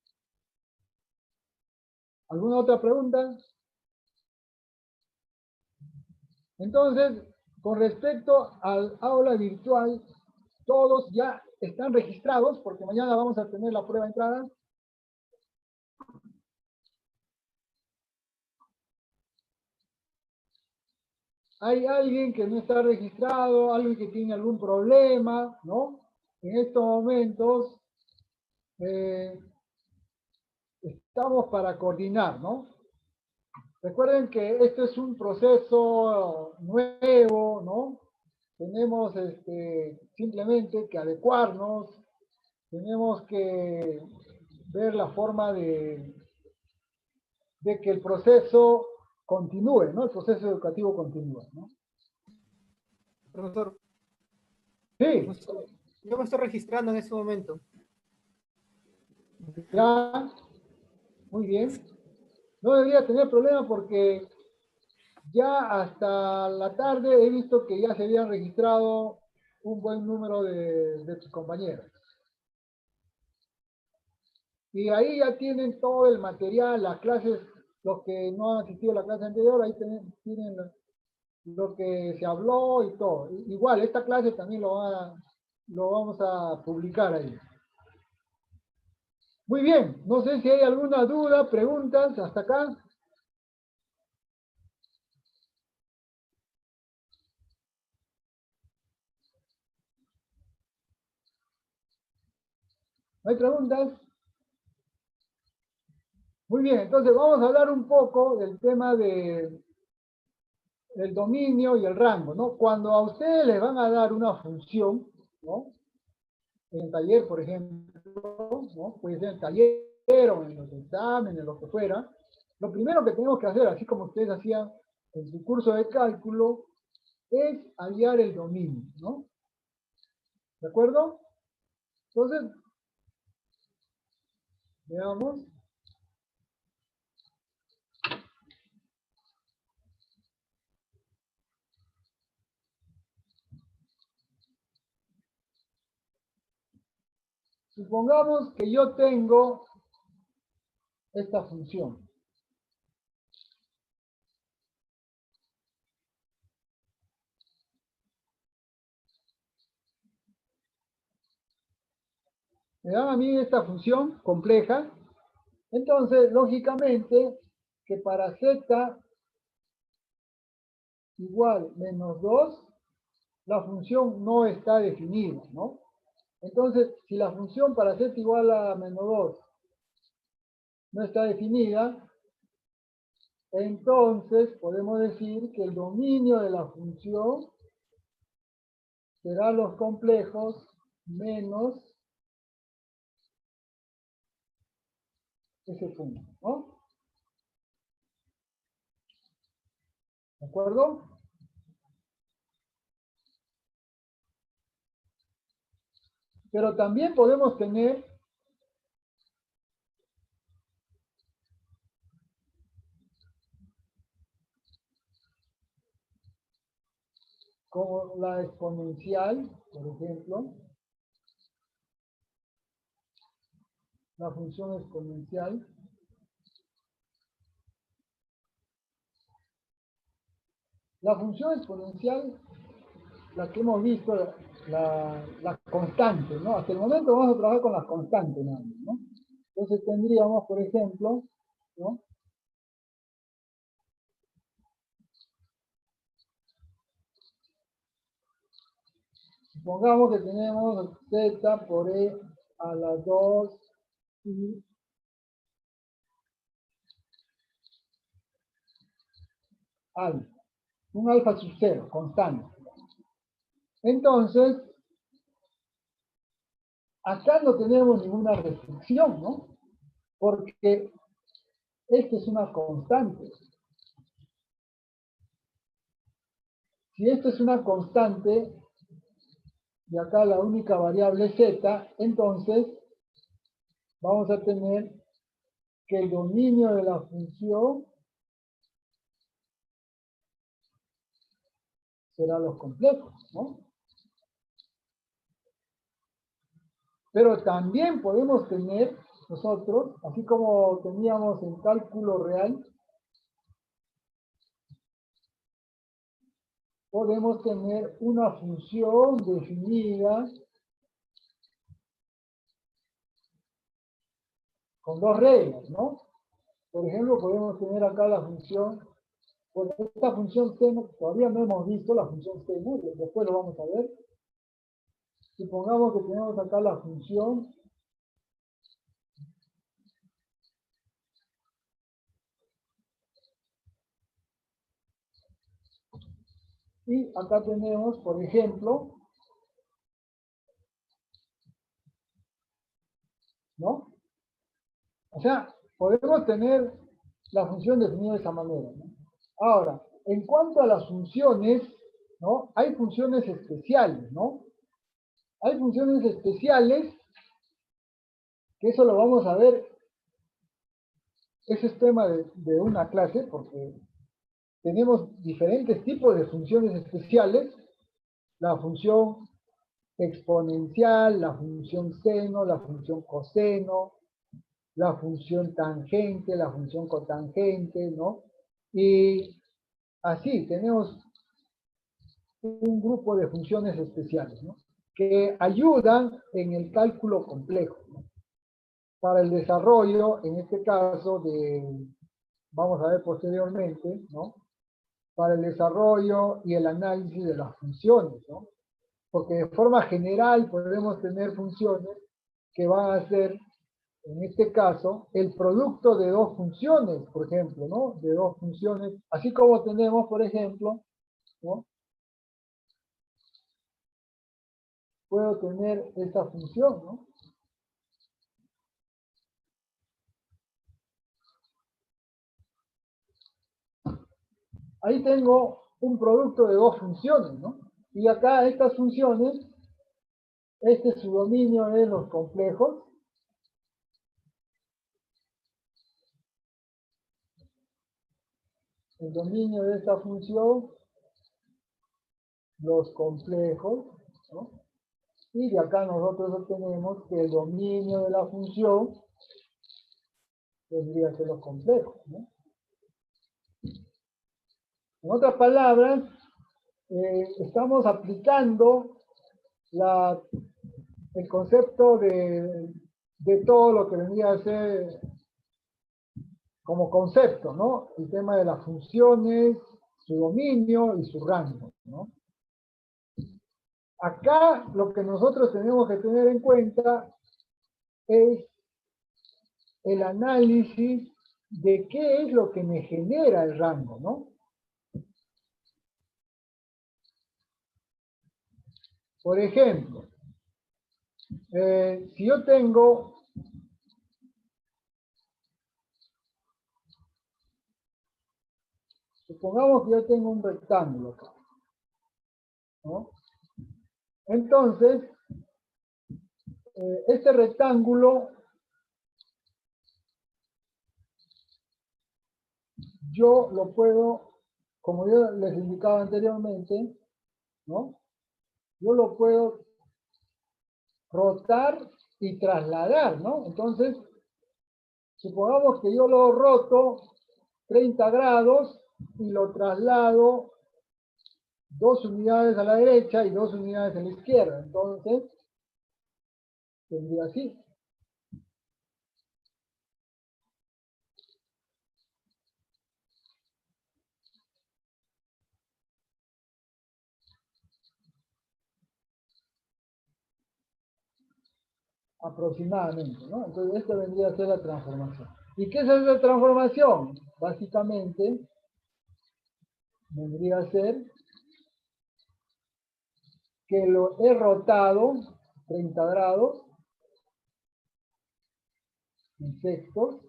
¿Alguna otra pregunta? Entonces, con respecto al aula virtual, todos ya están registrados porque mañana vamos a tener la prueba de entrada. ¿Hay alguien que no está registrado? ¿Alguien que tiene algún problema? ¿No? En estos momentos estamos para coordinar, ¿no? Recuerden que este es un proceso nuevo, ¿no? Tenemos simplemente que adecuarnos, tenemos que ver la forma de que el proceso continúe, ¿no? El proceso educativo continúe, ¿no? Profesor, Sí, yo me estoy registrando en este momento. ya, muy bien. No debería tener problema porque Ya hasta la tarde he visto que ya se habían registrado un buen número de tus compañeros. Y ahí ya tienen todo el material, las clases, los que no han asistido a la clase anterior, ahí tienen lo que se habló y todo. Igual, esta clase también lo vamos a publicar ahí. Muy bien, no sé si hay alguna duda, preguntas hasta acá. ¿No hay preguntas? Muy bien, entonces vamos a hablar un poco del tema del dominio y el rango, ¿no? Cuando a ustedes les van a dar una función, ¿no? En el taller, por ejemplo, ¿no? Puede ser en el taller o en los exámenes, lo que fuera. Lo primero que tenemos que hacer, así como ustedes hacían en su curso de cálculo, es hallar el dominio, ¿no? ¿De acuerdo? Entonces, veamos. Supongamos que yo tengo esta función. Me dan a mí esta función compleja. Entonces, lógicamente, que para z igual menos 2, la función no está definida, ¿no? Entonces, si la función para z igual a menos 2 no está definida, entonces podemos decir que el dominio de la función será los complejos menos ese punto, ¿no? ¿De acuerdo? Pero también podemos tener como la exponencial, por ejemplo, la función exponencial. La función exponencial, la que hemos visto, la constante, ¿no? Hasta el momento vamos a trabajar con las constantes, ¿no? Entonces tendríamos, por ejemplo, ¿no? Supongamos que tenemos z por e a la 2 y alfa. Un alfa sub 0, constante. Entonces, acá no tenemos ninguna restricción, ¿no? Porque esto es una constante. Si esto es una constante, y acá la única variable es z, entonces vamos a tener que el dominio de la función será los complejos, ¿no? Pero también podemos tener nosotros, así como teníamos en cálculo real, podemos tener una función definida con dos reglas, ¿no? Por ejemplo, podemos tener acá la función, pues esta función seno, todavía no hemos visto la función seno, después lo vamos a ver. Supongamos que tenemos acá la función y acá tenemos, por ejemplo, ¿no? O sea, podemos tener la función definida de esa manera, ¿no? Ahora, en cuanto a las funciones, ¿no? Hay funciones especiales, ¿no? Hay funciones especiales, que eso lo vamos a ver, ese es tema de una clase, porque tenemos diferentes tipos de funciones especiales, la función exponencial, la función seno, la función coseno, la función tangente, la función cotangente, ¿no? Y así tenemos un grupo de funciones especiales, ¿no? Que ayudan en el cálculo complejo, ¿no? Para el desarrollo, en este caso, vamos a ver posteriormente, ¿no? Para el desarrollo y el análisis de las funciones, ¿no? Porque de forma general podemos tener funciones que van a ser, en este caso, el producto de dos funciones, por ejemplo, ¿no? De dos funciones, así como tenemos, por ejemplo, ¿no? Puedo tener esta función, ¿no? Ahí tengo un producto de dos funciones, ¿no? Y acá estas funciones, este es su dominio de los complejos. El dominio de esta función, los complejos, ¿no? Y de acá nosotros obtenemos que el dominio de la función tendría que ser los complejos, ¿no? En otras palabras, estamos aplicando el concepto de todo lo que vendría a ser como concepto, ¿no? El tema de las funciones, su dominio y su rango, ¿no? Acá lo que nosotros tenemos que tener en cuenta es el análisis de qué es lo que me genera el rango, ¿no? Por ejemplo, si yo tengo supongamos que yo tengo un rectángulo acá, ¿no? Entonces, este rectángulo yo lo puedo, como yo les indicaba anteriormente, ¿no? Yo lo puedo rotar y trasladar, ¿no? Entonces, supongamos que yo lo roto 30 grados y lo traslado 2 unidades a la derecha y 2 unidades a la izquierda. Entonces, tendría así. Aproximadamente, ¿no? Entonces, esto vendría a ser la transformación. ¿Y qué es esa transformación? Básicamente, vendría a ser que lo he rotado 30 grados en sextos.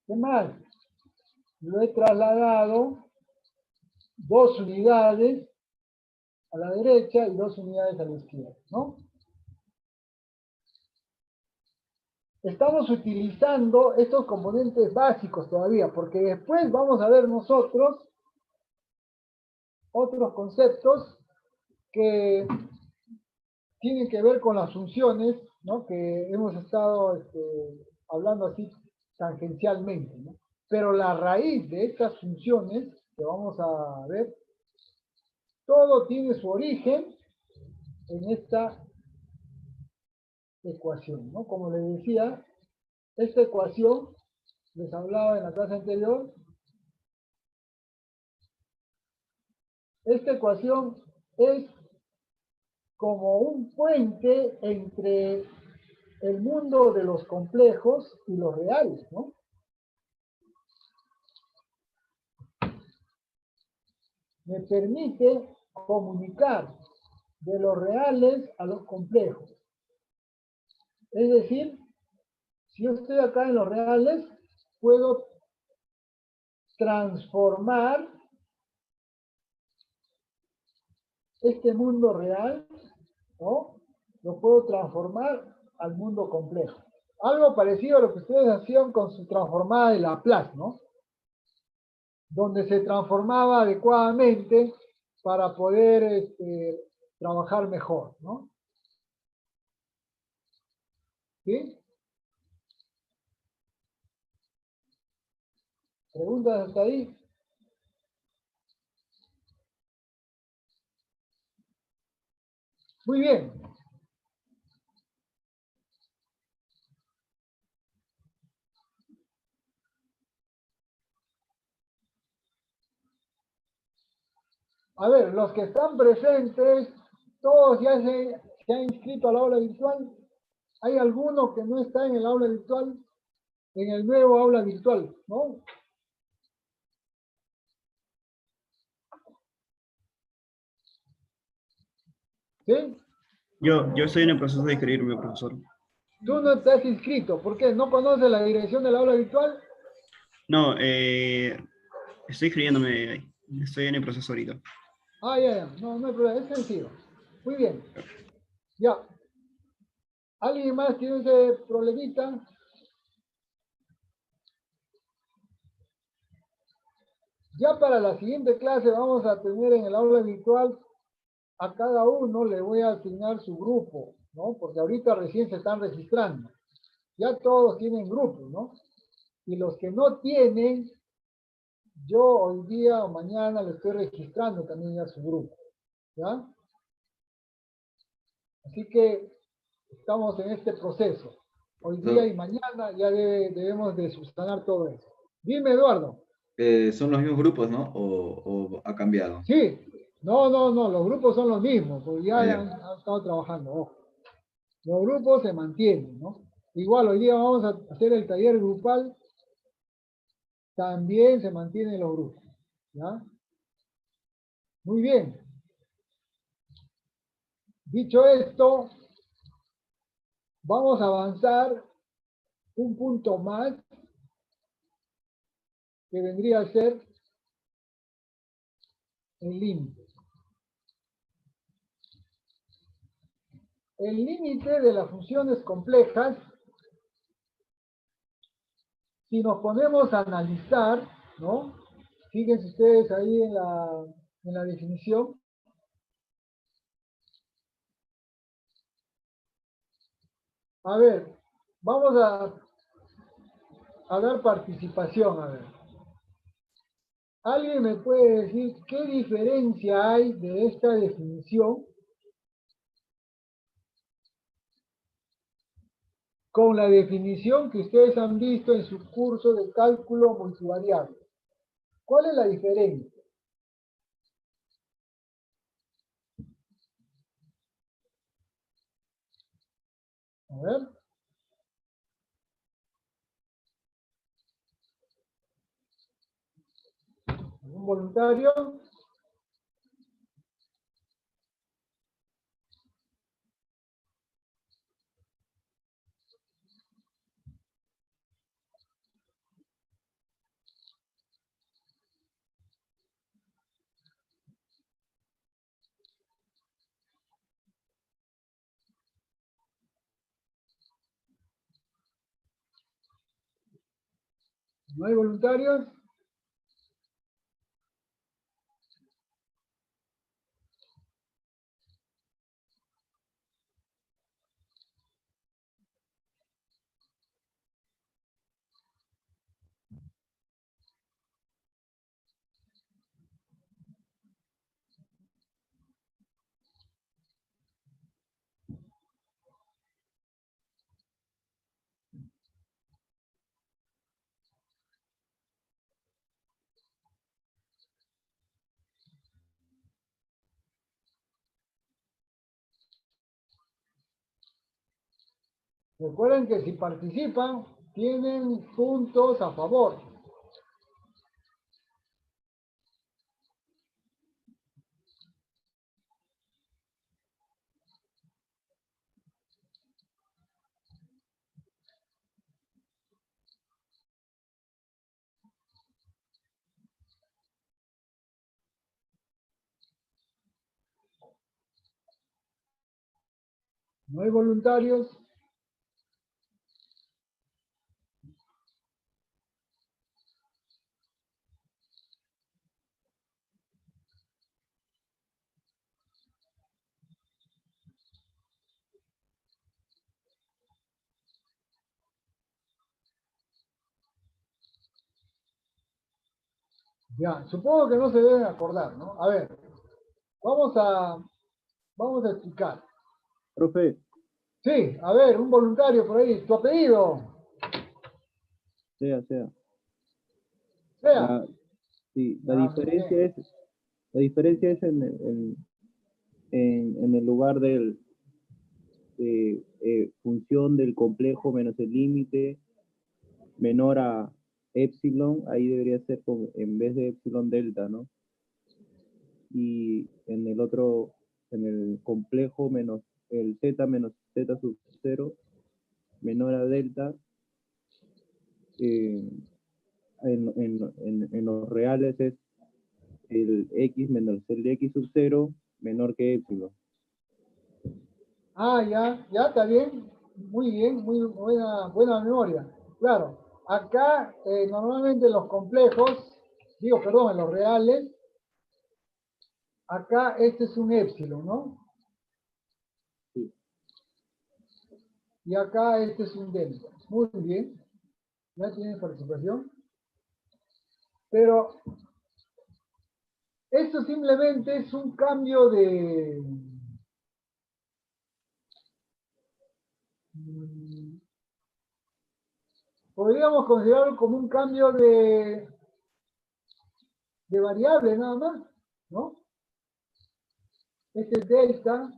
¿Qué más? Lo he trasladado 2 unidades a la derecha y 2 unidades a la izquierda, ¿no? Estamos utilizando estos componentes básicos todavía, porque después vamos a ver nosotros otros conceptos que tienen que ver con las funciones, ¿no? Que hemos estado hablando así tangencialmente, ¿no? Pero la raíz de estas funciones que vamos a ver, todo tiene su origen en esta ecuación, ¿no? Como les decía, esta ecuación, les hablaba en la clase anterior, esta ecuación es como un puente entre el mundo de los complejos y los reales, ¿no? Me permite comunicar de los reales a los complejos. Es decir, si yo estoy acá en los reales, puedo transformar este mundo real, ¿no? Lo puedo transformar al mundo complejo. Algo parecido a lo que ustedes hacían con su transformada de Laplace, ¿no? donde se transformaba adecuadamente para poder trabajar mejor, ¿no? ¿Sí? ¿Preguntas hasta ahí? Muy bien. A ver, los que están presentes, todos ya se han inscrito al aula virtual. ¿Hay alguno que no está en el aula virtual? En el nuevo aula virtual, ¿no? ¿Sí? Yo estoy en el proceso de inscribirme, profesor. Tú no te has inscrito. ¿Por qué? ¿No conoces la dirección del aula virtual? No, estoy inscribiéndome, estoy en el proceso ahorita. Ah, ya. No, no hay problema. Es sencillo. Muy bien. Ya. ¿Alguien más tiene ese problemita? Ya para la siguiente clase vamos a tener en el aula virtual, a cada uno le voy a asignar su grupo, ¿no? Porque ahorita recién se están registrando. Ya todos tienen grupos, ¿no? Y los que no tienen, yo hoy día o mañana le estoy registrando también a su grupo, ¿ya? Así que estamos en este proceso. Hoy día y mañana ya debemos de subsanar todo eso. Dime, Eduardo. Son los mismos grupos, ¿no? ¿O ha cambiado? Sí, no, los grupos son los mismos, porque ya Ah, ya. han estado trabajando, ojo. Los grupos se mantienen, ¿no? Igual hoy día vamos a hacer el taller grupal, también se mantienen los grupos, ¿ya? Muy bien. Dicho esto, vamos a avanzar un punto más, que vendría a ser el límite. El límite de las funciones complejas, si nos ponemos a analizar, ¿no? Fíjense ustedes ahí en la definición. A ver, vamos a dar participación, a ver. ¿Alguien me puede decir qué diferencia hay de esta definición con la definición que ustedes han visto en su curso de cálculo multivariable? ¿Cuál es la diferencia? A ver. ¿Algún voluntario? ¿No hay voluntarios? Recuerden que si participan, tienen puntos a favor. ¿No hay voluntarios? Ya, supongo que no se deben acordar, ¿no? A ver, vamos a explicar. Profe, Sí, a ver, un voluntario por ahí, tu apellido, sea. sea. Sí, la Ah, muy diferencia bien. es en el lugar de función del complejo menos el límite menor a epsilon, ahí debería ser en vez de epsilon delta, ¿no? Y en el otro, en el complejo menos el z menos z sub 0 menor a delta, eh, en los reales es el x menos el x sub 0 menor que epsilon. Ah, ya, está bien. Muy bien, muy buena memoria. Claro, acá normalmente los complejos, perdón, en los reales, acá este es un épsilon, ¿no? Sí. Y acá este es un delta. Muy bien. Ya tienen participación. Pero esto simplemente es un cambio de... podríamos considerarlo como un cambio de variable nada más, ¿no? Este es delta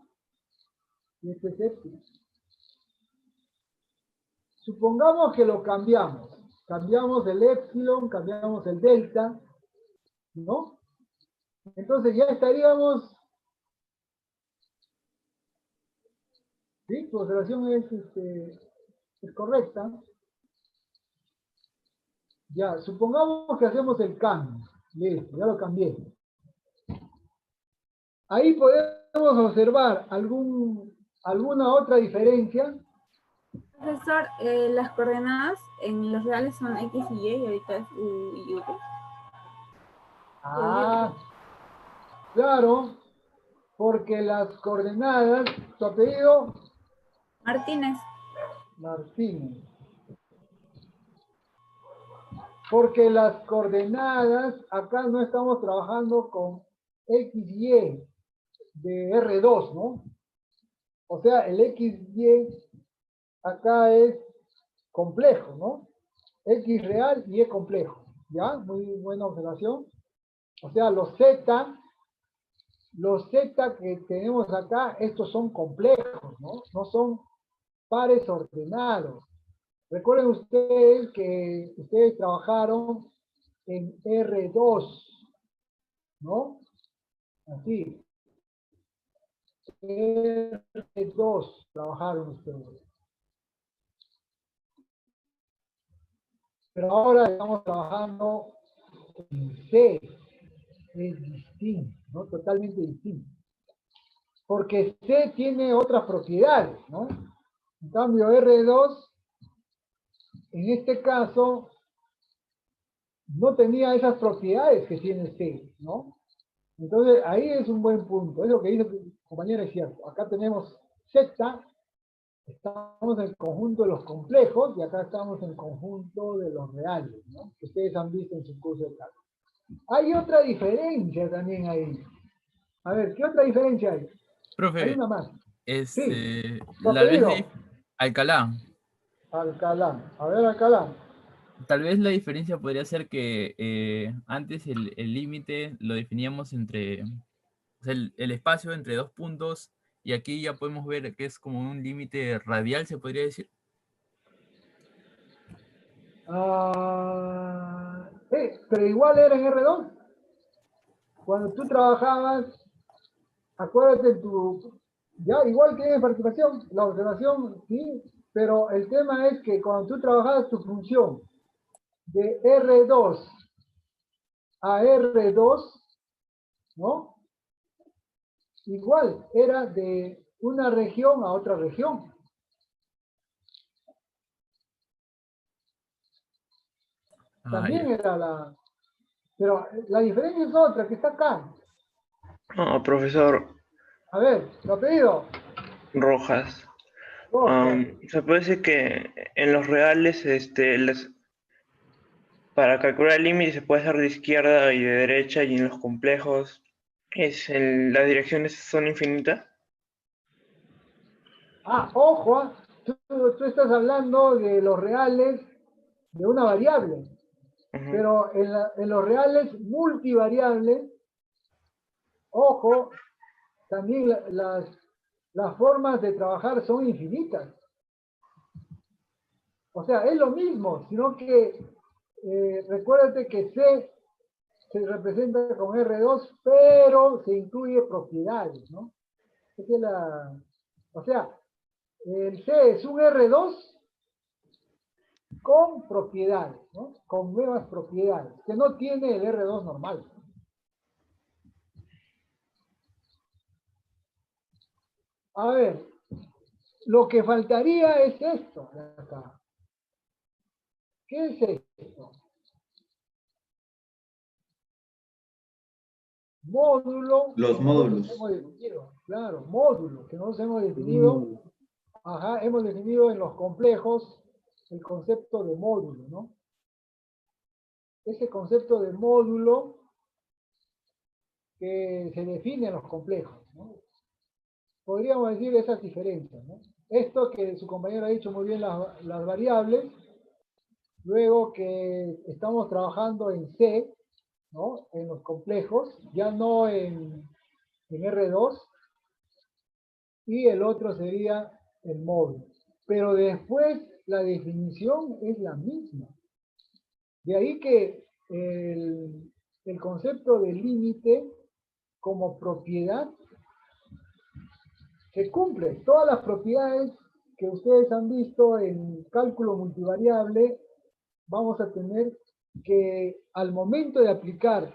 y este es epsilon. Supongamos que lo cambiamos. Cambiamos el epsilon, cambiamos el delta, ¿no? Entonces ya estaríamos... ¿Sí? Tu observación es correcta. Ya, supongamos que hacemos el cambio. Listo, ya lo cambié. Ahí podemos observar alguna otra diferencia. Profesor, las coordenadas en los reales son X y Y ahorita es U y U. Ah, claro, porque las coordenadas, tu apellido, Martínez. Martínez. Porque las coordenadas, acá no estamos trabajando con X y Y de R2, ¿no? O sea, el X y acá es complejo, ¿no? X real y Y complejo. ¿Ya? Muy buena observación. O sea, los Z que tenemos acá, estos son complejos, ¿no? No son pares ordenados. Recuerden ustedes que ustedes trabajaron en R2, ¿no? Así. R2 trabajaron ustedes. Pero ahora estamos trabajando en C. Es distinto, ¿no? Totalmente distinto. Porque C tiene otras propiedades, ¿no? En cambio, R2, en este caso, no tenía esas propiedades que tiene C, ¿no? Entonces, ahí es un buen punto. Es lo que dice el compañero, es cierto. Acá tenemos Z, estamos en el conjunto de los complejos, y acá estamos en el conjunto de los reales, ¿no? Que ustedes han visto en su curso de cálculo. Hay otra diferencia también ahí. A ver, ¿qué otra diferencia hay? Hay Profe, una más. Sí. ¿Tu la vez apellido? Alcalá, Alcalá. A ver, Alcalá. tal vez la diferencia podría ser que antes el límite lo definíamos entre, o sea, el espacio entre dos puntos, y aquí ya podemos ver que es como un límite radial, se podría decir. Pero igual era en R2. Cuando tú trabajabas, acuérdate ya igual que en participación, la observación, sí, pero el tema es que cuando tú trabajabas tu función de R2 a R2, ¿no? Igual, era de una región a otra región. También era la... Pero la diferencia es otra, que está acá. No, profesor A ver, ¿tu apellido? Rojas. Rojas. Se puede decir que en los reales Para calcular el límite se puede hacer de izquierda y de derecha, y en los complejos las direcciones son infinitas. Ah, ojo, tú estás hablando de los reales de una variable, Ujú. pero en los reales multivariables, ojo, también las formas de trabajar son infinitas. O sea, es lo mismo, sino que recuérdate que C se representa con R2, pero se incluye propiedades, ¿no? Esa es o sea, el C es un R2 con propiedades, ¿no? Con nuevas propiedades, que no tiene el R2 normal. A ver, lo que faltaría es esto de acá. ¿Qué es esto? Módulo. Los que módulos. nosotros hemos definido. Claro, módulo, que nosotros hemos definido. Ajá, hemos definido en los complejos el concepto de módulo, ¿no? Ese concepto de módulo que se define en los complejos, ¿no? Podríamos decir esas diferencias, ¿no? Esto que su compañero ha dicho muy bien, las variables, luego que estamos trabajando en C, ¿no? En los complejos, ya no en R2, y el otro sería el módulo. Pero después la definición es la misma. De ahí que el concepto de límite como propiedad se cumple. Todas las propiedades que ustedes han visto en cálculo multivariable, vamos a tener que al momento de aplicar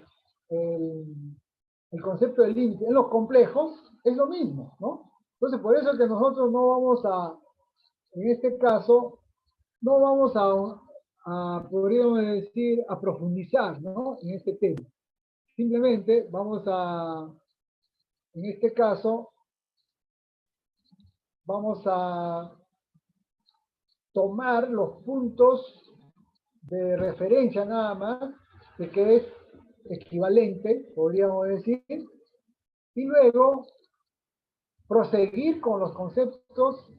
el concepto de límite en los complejos, es lo mismo, ¿no? Entonces, por eso es que nosotros no vamos en este caso, no vamos podríamos decir, a profundizar, ¿no? En este tema. Simplemente vamos en este caso, vamos a tomar los puntos de referencia nada más, de que es equivalente, podríamos decir, y luego proseguir con los conceptos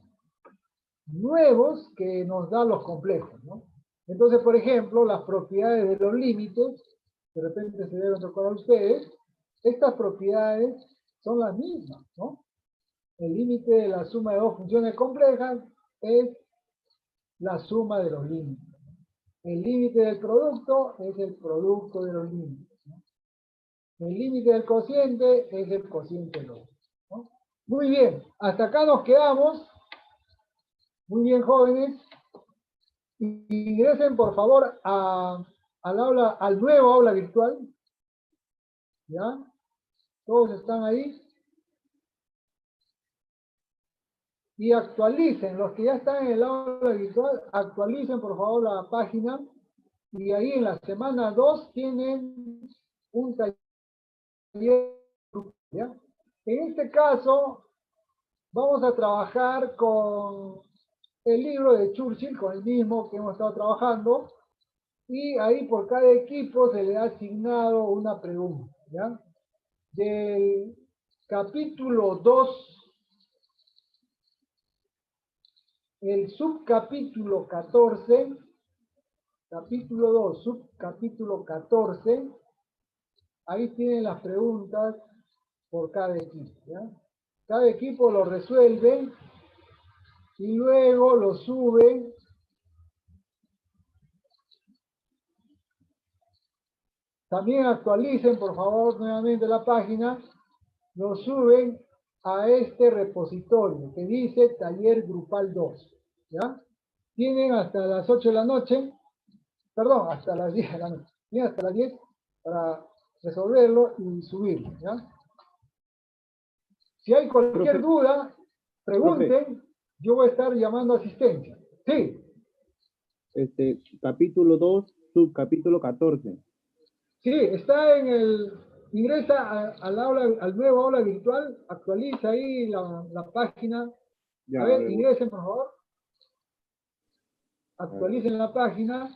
nuevos que nos dan los complejos, ¿no? Entonces, por ejemplo, las propiedades de los límites, de repente se deben recordar ustedes, estas propiedades son las mismas, ¿no? El límite de la suma de dos funciones complejas es la suma de los límites. El límite del producto es el producto de los límites, ¿no? El límite del cociente es el cociente de los límites, ¿no? Muy bien, hasta acá nos quedamos. Muy bien, jóvenes. Ingresen, por favor, al nuevo aula virtual. ¿Ya? ¿Todos están ahí? Y actualicen, los que ya están en el aula virtual, actualicen, por favor, la página. Y ahí en la semana 2 tienen un taller. ¿Ya? En este caso, vamos a trabajar con el libro de Churchill, con el mismo que hemos estado trabajando, y ahí por cada equipo se le ha asignado una pregunta, ¿ya? Del capítulo 2, el subcapítulo 14, capítulo 2, subcapítulo 14, ahí tienen las preguntas por cada equipo, ¿ya? Cada equipo lo resuelve y luego lo sube También actualicen, por favor, nuevamente la página, lo suben a este repositorio que dice Taller Grupal 2, ¿ya? Tienen hasta las 8 de la noche, perdón, hasta las 10 de la noche, tienen hasta las 10 para resolverlo y subirlo, ¿ya? Si hay cualquier duda, pregunten, yo voy a estar llamando asistencia. Sí. Capítulo 2, subcapítulo 14. Sí, está en ingresa al nuevo aula virtual, actualiza ahí la página. Ya, A ver, ingresen por favor. Actualicen la página.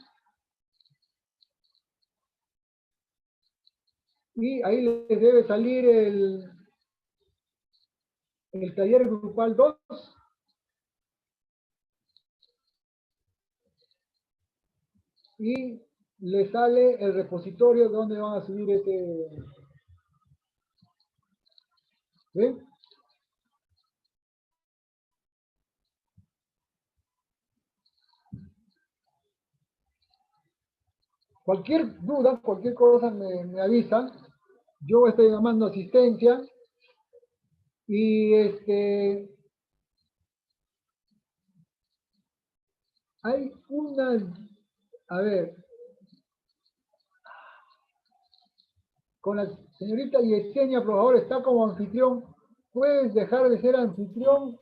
Y ahí les debe salir el taller grupal 2. Y le sale el repositorio donde van a subir ese. ¿Ven? Cualquier duda, cualquier cosa me avisan. Yo estoy llamando asistencia. Y hay a ver, con la señorita Yesenia, por favor, está como anfitrión. ¿Puedes dejar de ser anfitrión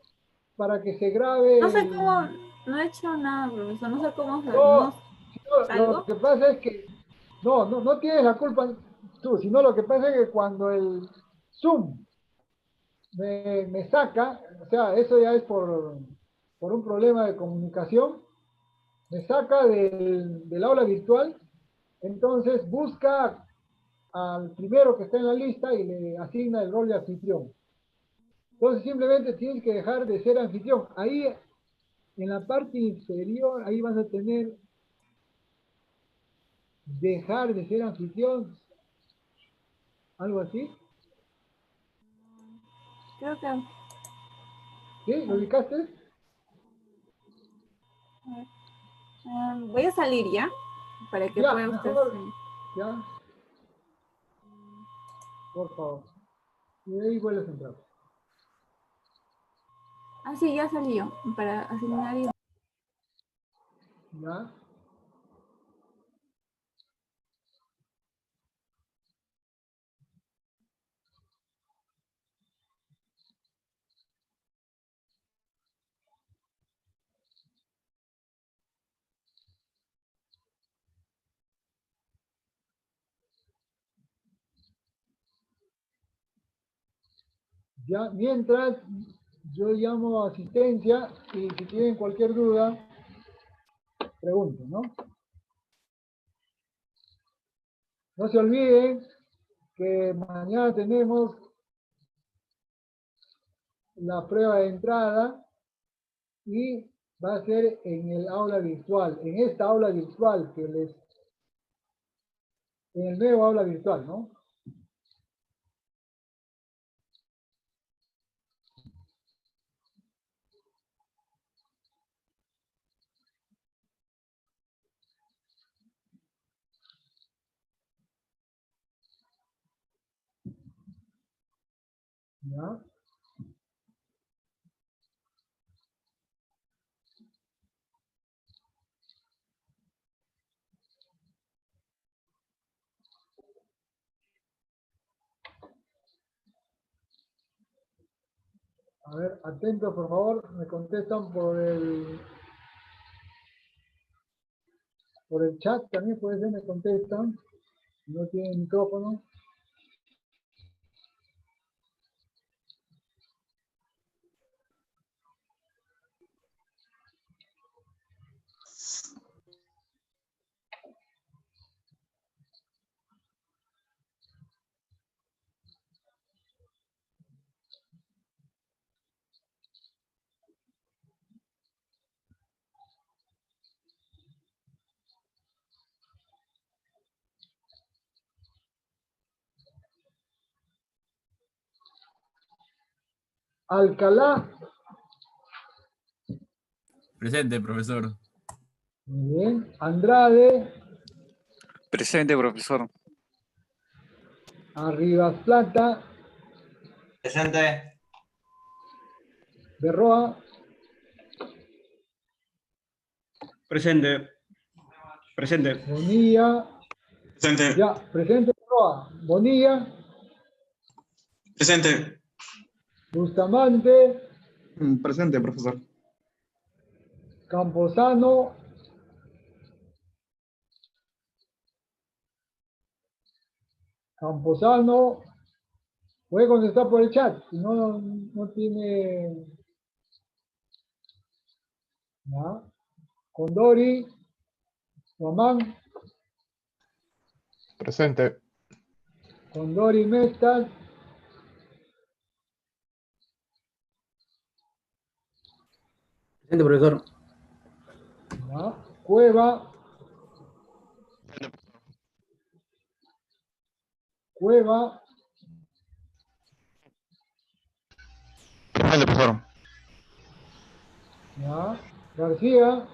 para que se grabe? No sé cómo, no he hecho nada, profesor, no sé cómo No, no lo salgo. que pasa es que no tienes la culpa tú, sino lo que pasa es que cuando el Zoom me saca, o sea, eso ya es por un problema de comunicación, me saca del aula virtual, entonces busca al primero que está en la lista y le asigna el rol de anfitrión. Entonces simplemente tienes que dejar de ser anfitrión. Ahí en la parte inferior, ahí vas a tener dejar de ser anfitrión, algo así. Creo que... ¿Sí? ¿Lo ubicaste? voy a salir ya, para que Ya, pueda usted... mejor, ya, por favor. Y de ahí vuelves a entrar. Ah, sí, ya salí yo, para asignar y... Ya. Ya, mientras yo llamo a asistencia y si tienen cualquier duda, pregunten, ¿no? No se olviden que mañana tenemos la prueba de entrada y va a ser en el aula virtual, en esta aula virtual en el nuevo aula virtual, ¿no? ¿Ya? A ver, atentos por favor, me contestan por el chat, también puede ser, me contestan, si no tienen micrófono. Alcalá. Presente, profesor. Muy bien. Andrade. Presente, profesor. Arribas Plata. Presente. Berroa. Presente. Presente. Bonilla. Presente. Ya, presente Berroa. Bonilla. Presente. Bustamante. Presente, profesor. Camposano. Camposano. Puede contestar por el chat, si no, no tiene... ¿Ya? Condori. Guamán. Presente. Condori Mestas. Presente, profesor. Ya. Cueva. Cueva. Presente, profesor. Ya. García.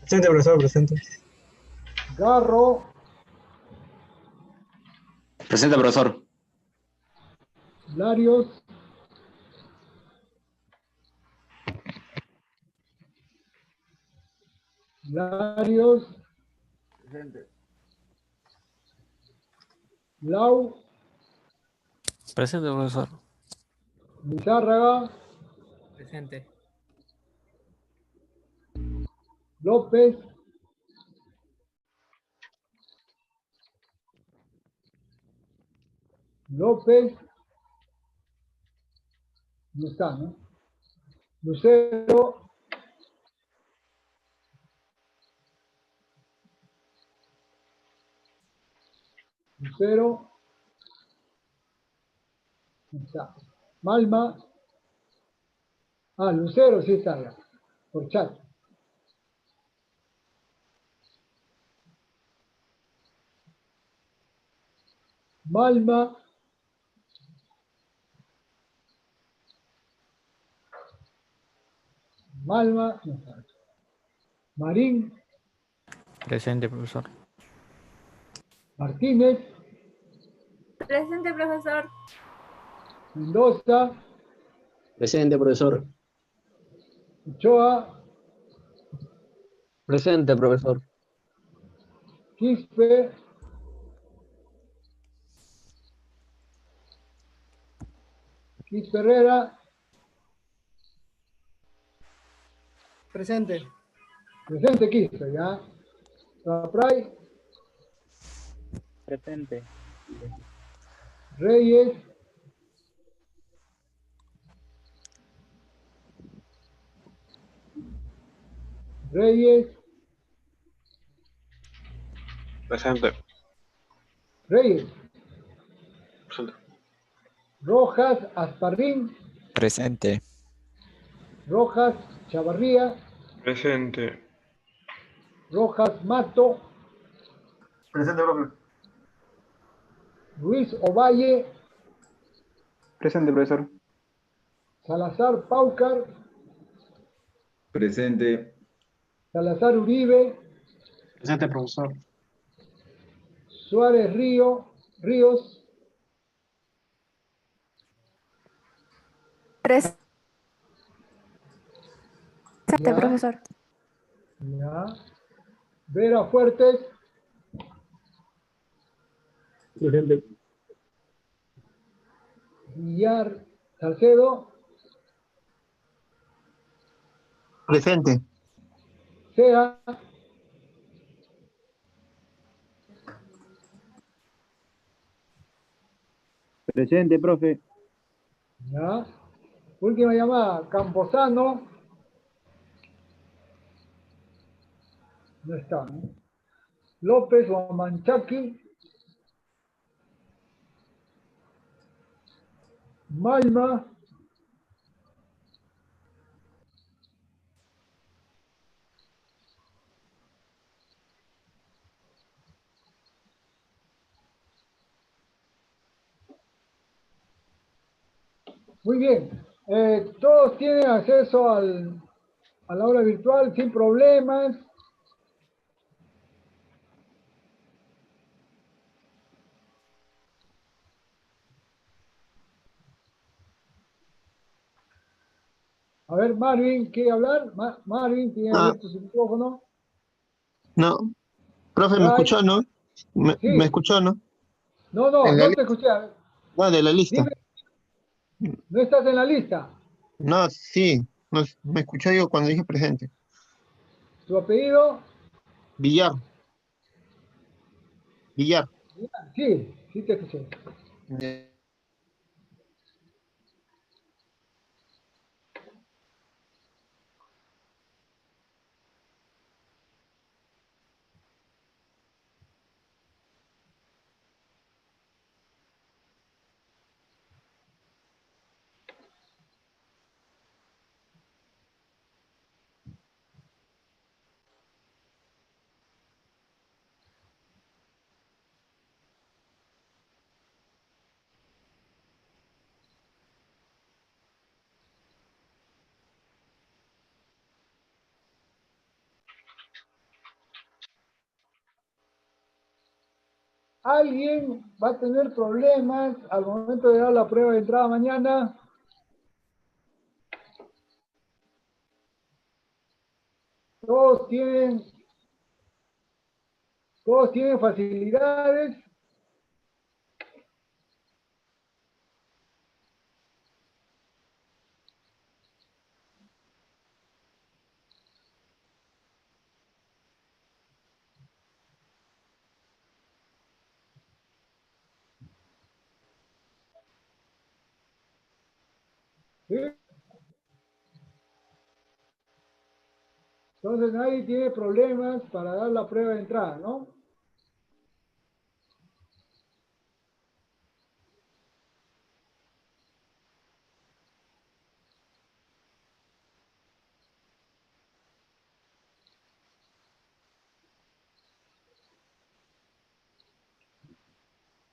Presente, profesor, presente. Garro. Presente, profesor. Larios. Larios. Presente. Lau. Presente, profesor. Lizárraga. Presente. López. López. No está, ¿no? Lucero. Lucero. No está. Malma. Ah, Lucero sí está ya. Por chat. Malma. Malma. No está. Marín. Presente, profesor. Martínez. Presente, profesor. Mendoza. Presente, profesor. Ochoa. Presente, profesor. Quispe. Quispe Herrera. Presente. Presente Quispe, ¿ya? Capray. Presente. Reyes. Reyes. Presente. Reyes. Presente. Rojas. Asparrín. Presente. Rojas. Chavarría. Presente. Rojas Mato. Presente, profe. Ruiz Ovalle. Presente, profesor. Salazar Paucar. Presente. Salazar Uribe. Presente, profesor. Suárez Ríos. Presente, Ya. profesor. Ya. Vera Fuertes. Presente. Villar Salcedo. Presente. Sea. Presente, profe. Ya. Última llamada. Camposano. No está, ¿no? López o Manchaki. Malma. Muy bien. Todos tienen acceso a la aula virtual sin problemas. A ver, Marvin, ¿quiere hablar? Marvin, tiene abierto su micrófono. No, profe, ¿me Bryce, escuchó, no? ¿Me sí. escuchó, no? No, En la no te escuché. A ver, No, de la lista. dime, no estás en la lista. No, sí. No, me escuchó yo cuando dije presente. ¿Tu apellido? Villar. Villar. Sí, sí te escuché. ¿Alguien va a tener problemas al momento de dar la prueba de entrada mañana? Todos tienen facilidades. ¿Sí? Entonces nadie tiene problemas para dar la prueba de entrada, ¿no?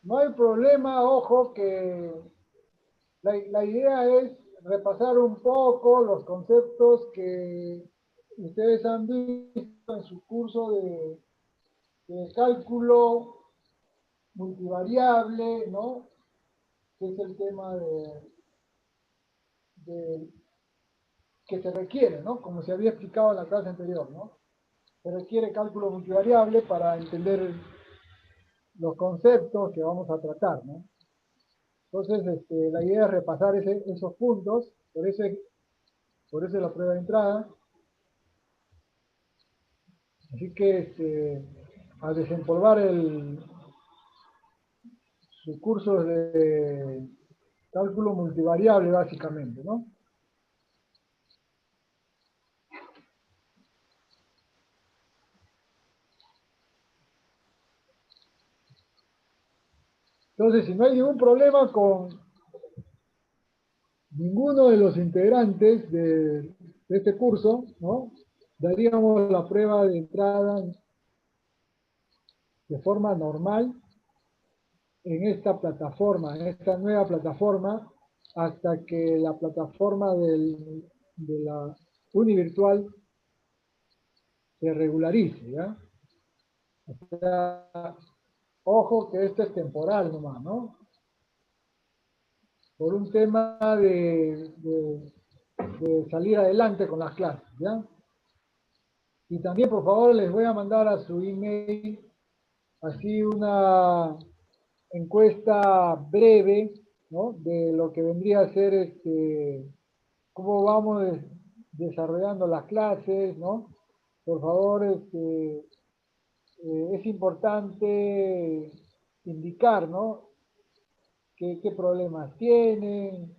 No hay problema, ojo, que la idea es repasar un poco los conceptos que ustedes han visto en su curso de cálculo multivariable, ¿no? Que es el tema que se requiere, ¿no? Como se había explicado en la clase anterior, ¿no? Se requiere cálculo multivariable para entender los conceptos que vamos a tratar, ¿no? Entonces, la idea es repasar esos puntos, por eso la prueba de entrada. Así que, a desempolvar su curso de cálculo multivariable, básicamente, ¿no? Entonces, si no hay ningún problema con ninguno de los integrantes de este curso, ¿no? Daríamos la prueba de entrada de forma normal en esta plataforma, en esta nueva plataforma, hasta que la plataforma de la Univirtual se regularice, ¿ya? O sea, ojo que esto es temporal nomás, ¿no? Por un tema de salir adelante con las clases, ¿ya? Y también, por favor, les voy a mandar a su email así una encuesta breve, ¿no? De lo que vendría a ser cómo vamos desarrollando las clases, ¿no? Por favor, es importante indicar, ¿no? ¿Qué problemas tienen?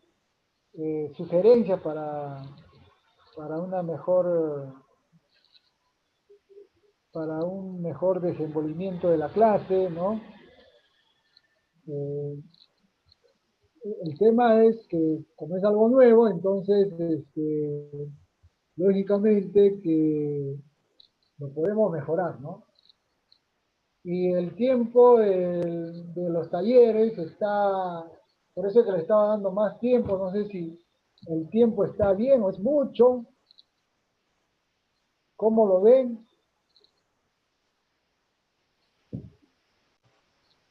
Sugerencias para un mejor desenvolvimiento de la clase, ¿no? El tema es que, como es algo nuevo, entonces, lógicamente que lo podemos mejorar, ¿no? Y el tiempo de los talleres está, por eso es que le estaba dando más tiempo, no sé si el tiempo está bien o es mucho. ¿Cómo lo ven?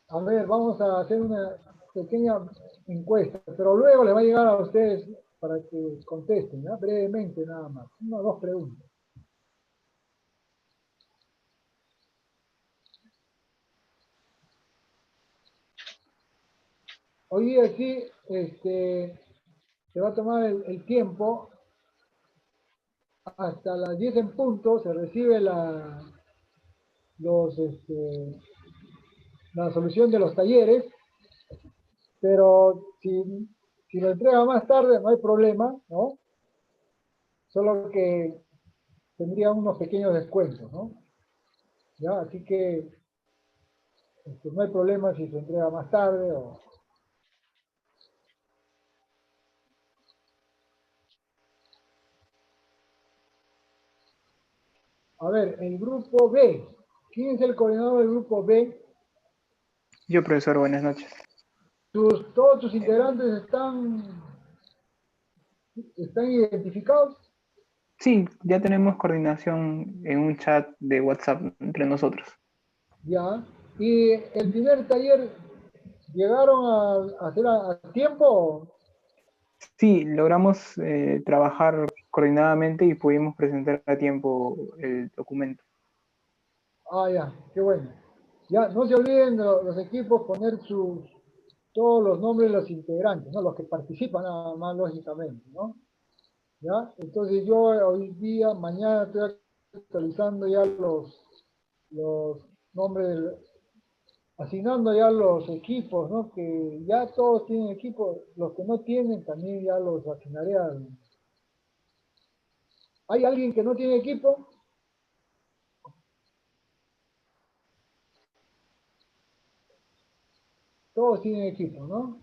A ver, vamos a hacer una pequeña encuesta, pero luego les va a llegar a ustedes para que contesten, ¿no? Brevemente nada más, una o dos preguntas. Hoy día sí, se va a tomar el tiempo, hasta las 10 en punto se recibe la solución de los talleres, pero si lo entrega más tarde no hay problema, ¿no? Solo que tendría unos pequeños descuentos, ¿no? ¿Ya? Así que no hay problema si se entrega más tarde o... A ver, el grupo B. ¿Quién es el coordinador del grupo B? Yo, profesor, buenas noches. ¿Todos tus integrantes están identificados? Sí, ya tenemos coordinación en un chat de WhatsApp entre nosotros. Ya. ¿Y el primer taller llegaron a hacer a tiempo? Sí, logramos trabajar coordinadamente y pudimos presentar a tiempo el documento. Ah, ya, qué bueno. Ya, no se olviden los equipos poner todos los nombres de los integrantes, ¿no? Los que participan nada más, lógicamente, ¿no? ¿Ya? Entonces yo hoy día, mañana estoy actualizando ya los nombres, asignando ya los equipos, ¿no? Que ya todos tienen equipos, los que no tienen también ya los asignaré ¿Hay alguien que no tiene equipo? Todos tienen equipo, ¿no?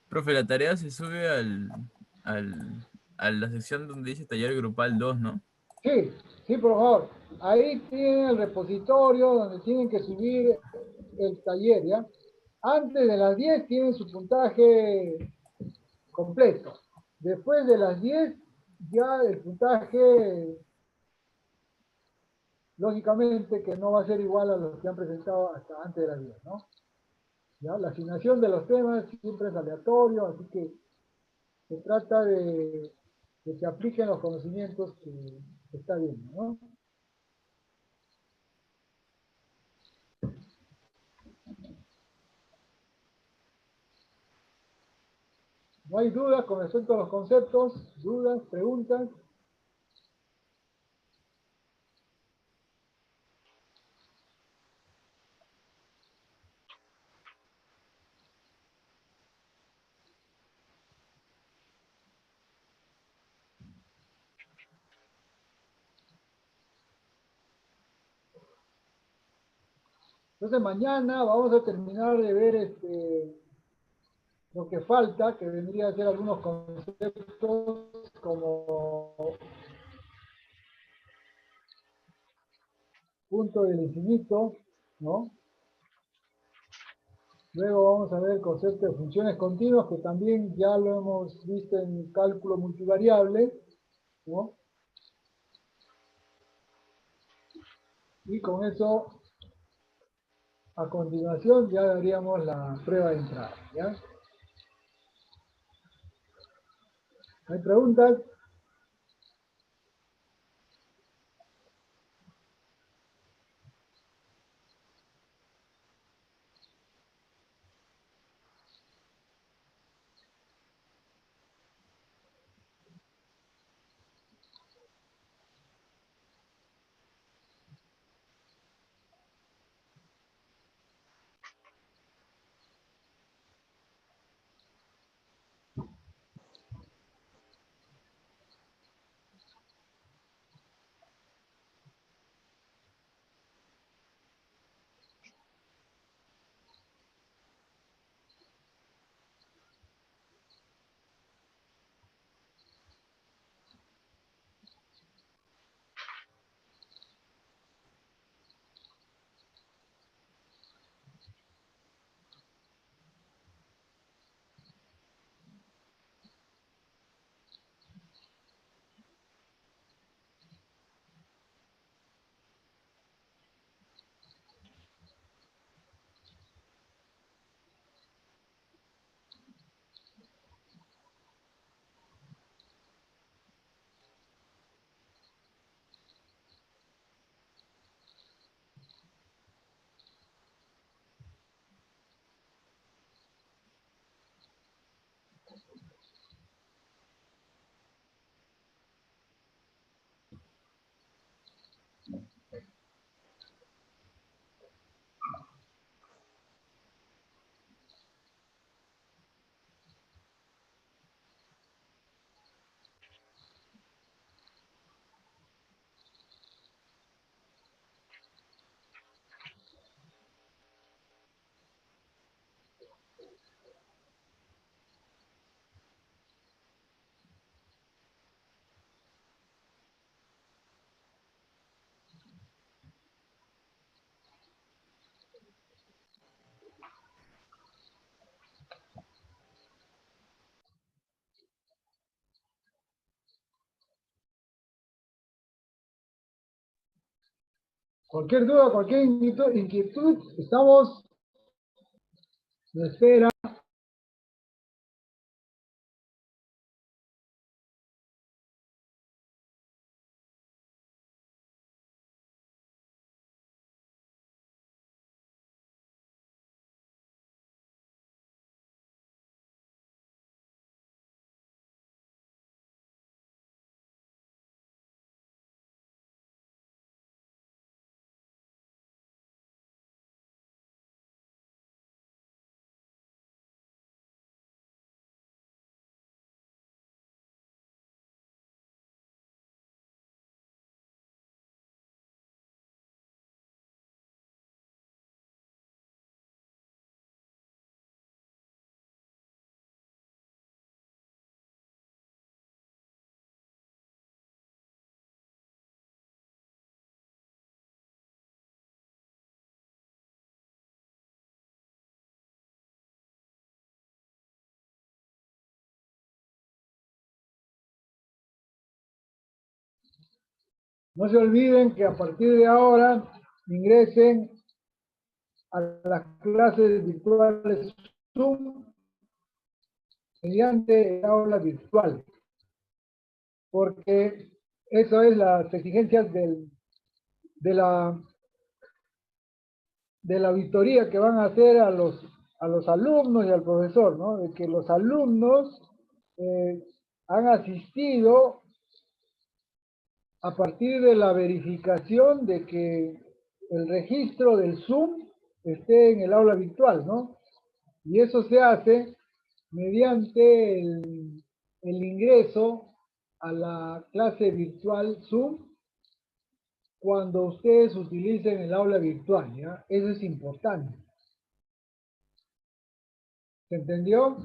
Profe, la tarea se sube a la sección donde dice taller grupal 2, ¿no? Sí, sí, por favor. Ahí tienen el repositorio donde tienen que subir el taller, ¿ya? Antes de las 10 tienen su puntaje completo. Después de las 10 ya el puntaje, lógicamente que no va a ser igual a los que han presentado hasta antes de las 10, ¿no? ¿Ya? La asignación de los temas siempre es aleatorio, así que se trata de que se apliquen los conocimientos que está viendo, ¿no? No hay dudas con respecto a los conceptos, dudas, preguntas. Entonces mañana vamos a terminar de ver lo que falta, que vendría a ser algunos conceptos como punto del infinito, ¿no? Luego vamos a ver el concepto de funciones continuas, que también ya lo hemos visto en cálculo multivariable, ¿no? Y con eso, a continuación, ya daríamos la prueba de entrada, ¿ya? ¿Hay preguntas? Cualquier duda, cualquier inquietud, estamos en espera. No se olviden que a partir de ahora ingresen a las clases virtuales Zoom mediante el aula virtual, porque eso es las exigencias de la auditoría que van a hacer a los alumnos y al profesor, ¿no? De que los alumnos han asistido a partir de la verificación de que el registro del Zoom esté en el aula virtual, ¿no? Y eso se hace mediante el ingreso a la clase virtual Zoom cuando ustedes utilicen el aula virtual, ¿ya? Eso es importante. ¿Se entendió?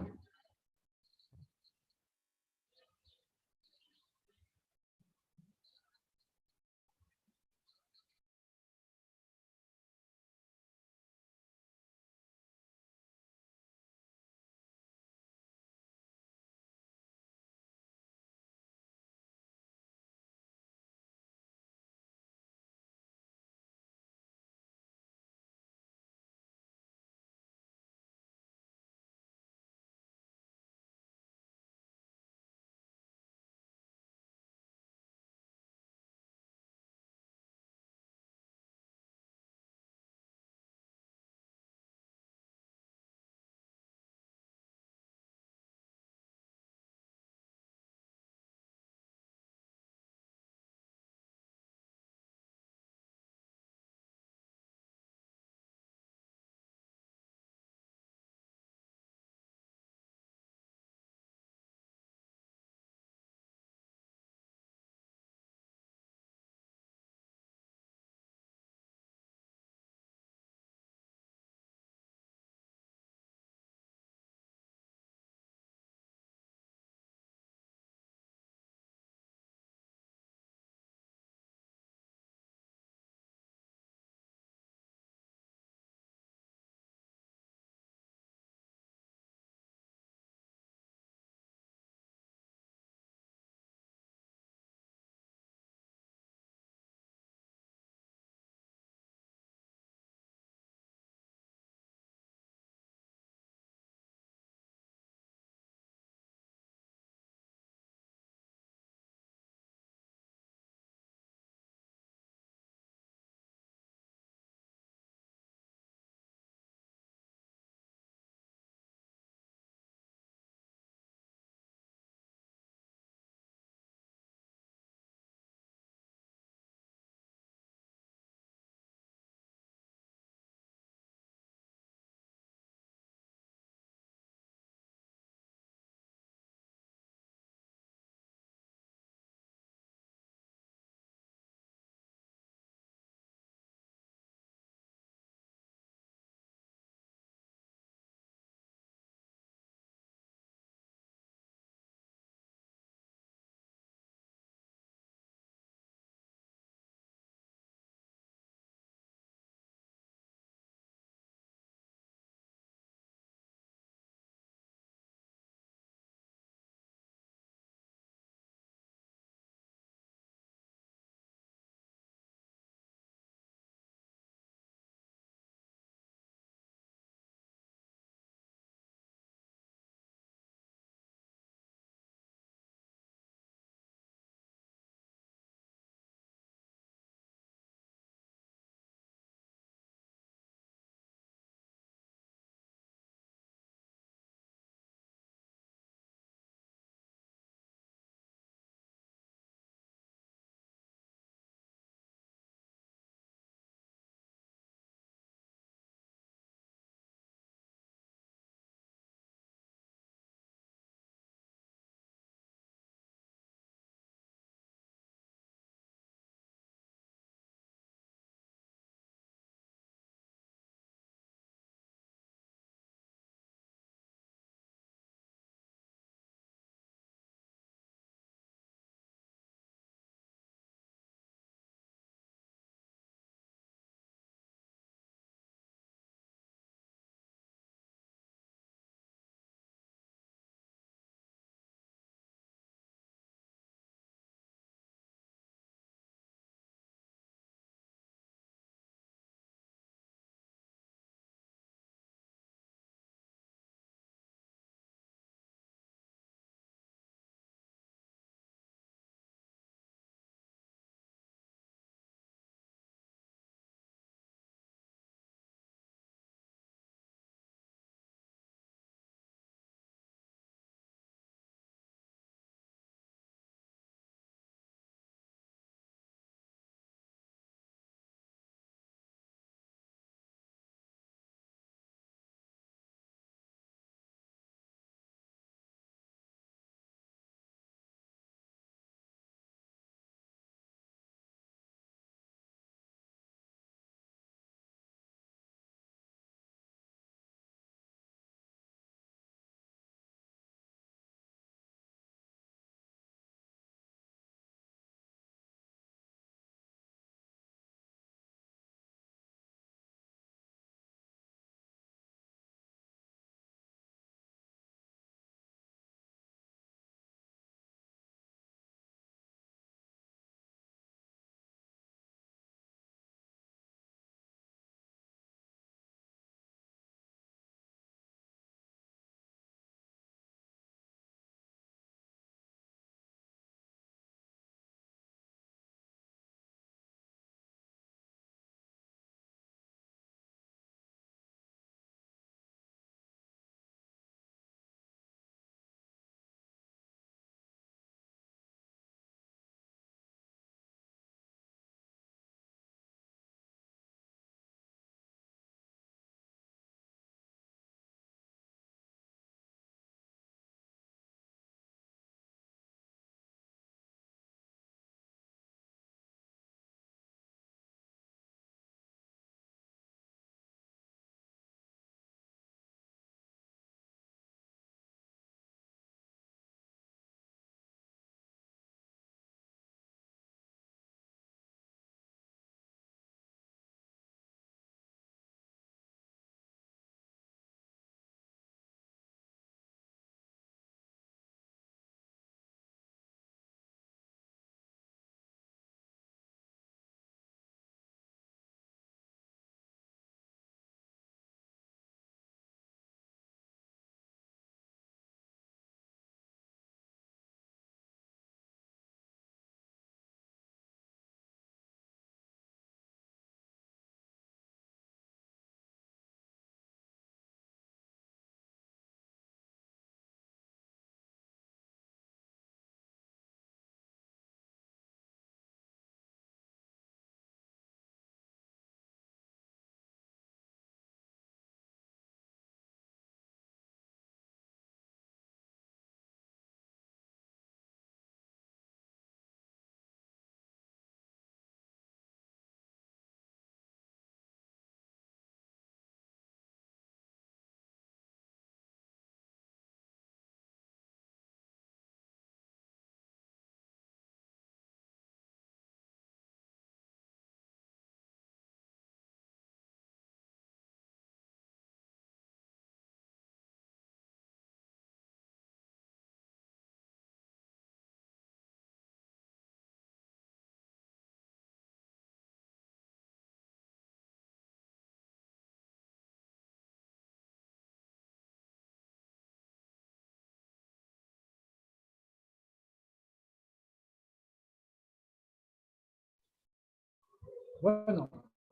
Bueno,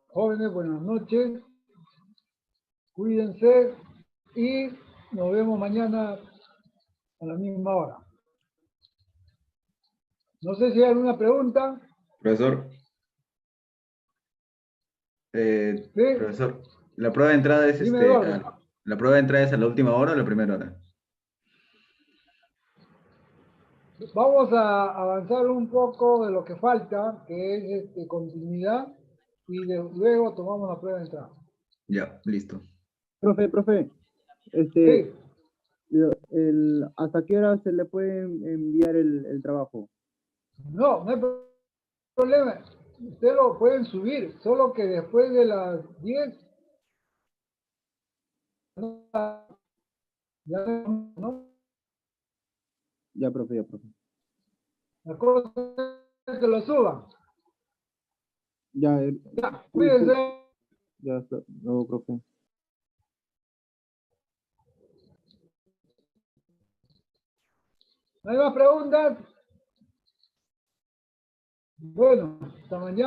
jóvenes, buenas noches. Cuídense y nos vemos mañana a la misma hora. No sé si hay alguna pregunta. Profesor. Sí. Profesor, ¿la prueba de entrada es Dime, Eduardo. la prueba de entrada es a la última hora o la primera hora? Vamos a avanzar un poco de lo que falta, que es continuidad, y luego tomamos la prueba de entrada. Ya, listo. Profe, Sí. ¿hasta qué hora se le puede enviar el trabajo? No hay problema. Ustedes lo pueden subir, solo que después de las 10 ya no. Ya, profe. La cosa es que lo suban. Ya, Ya, cuídense. ya está. No, profe. ¿No hay más preguntas? Bueno, hasta mañana.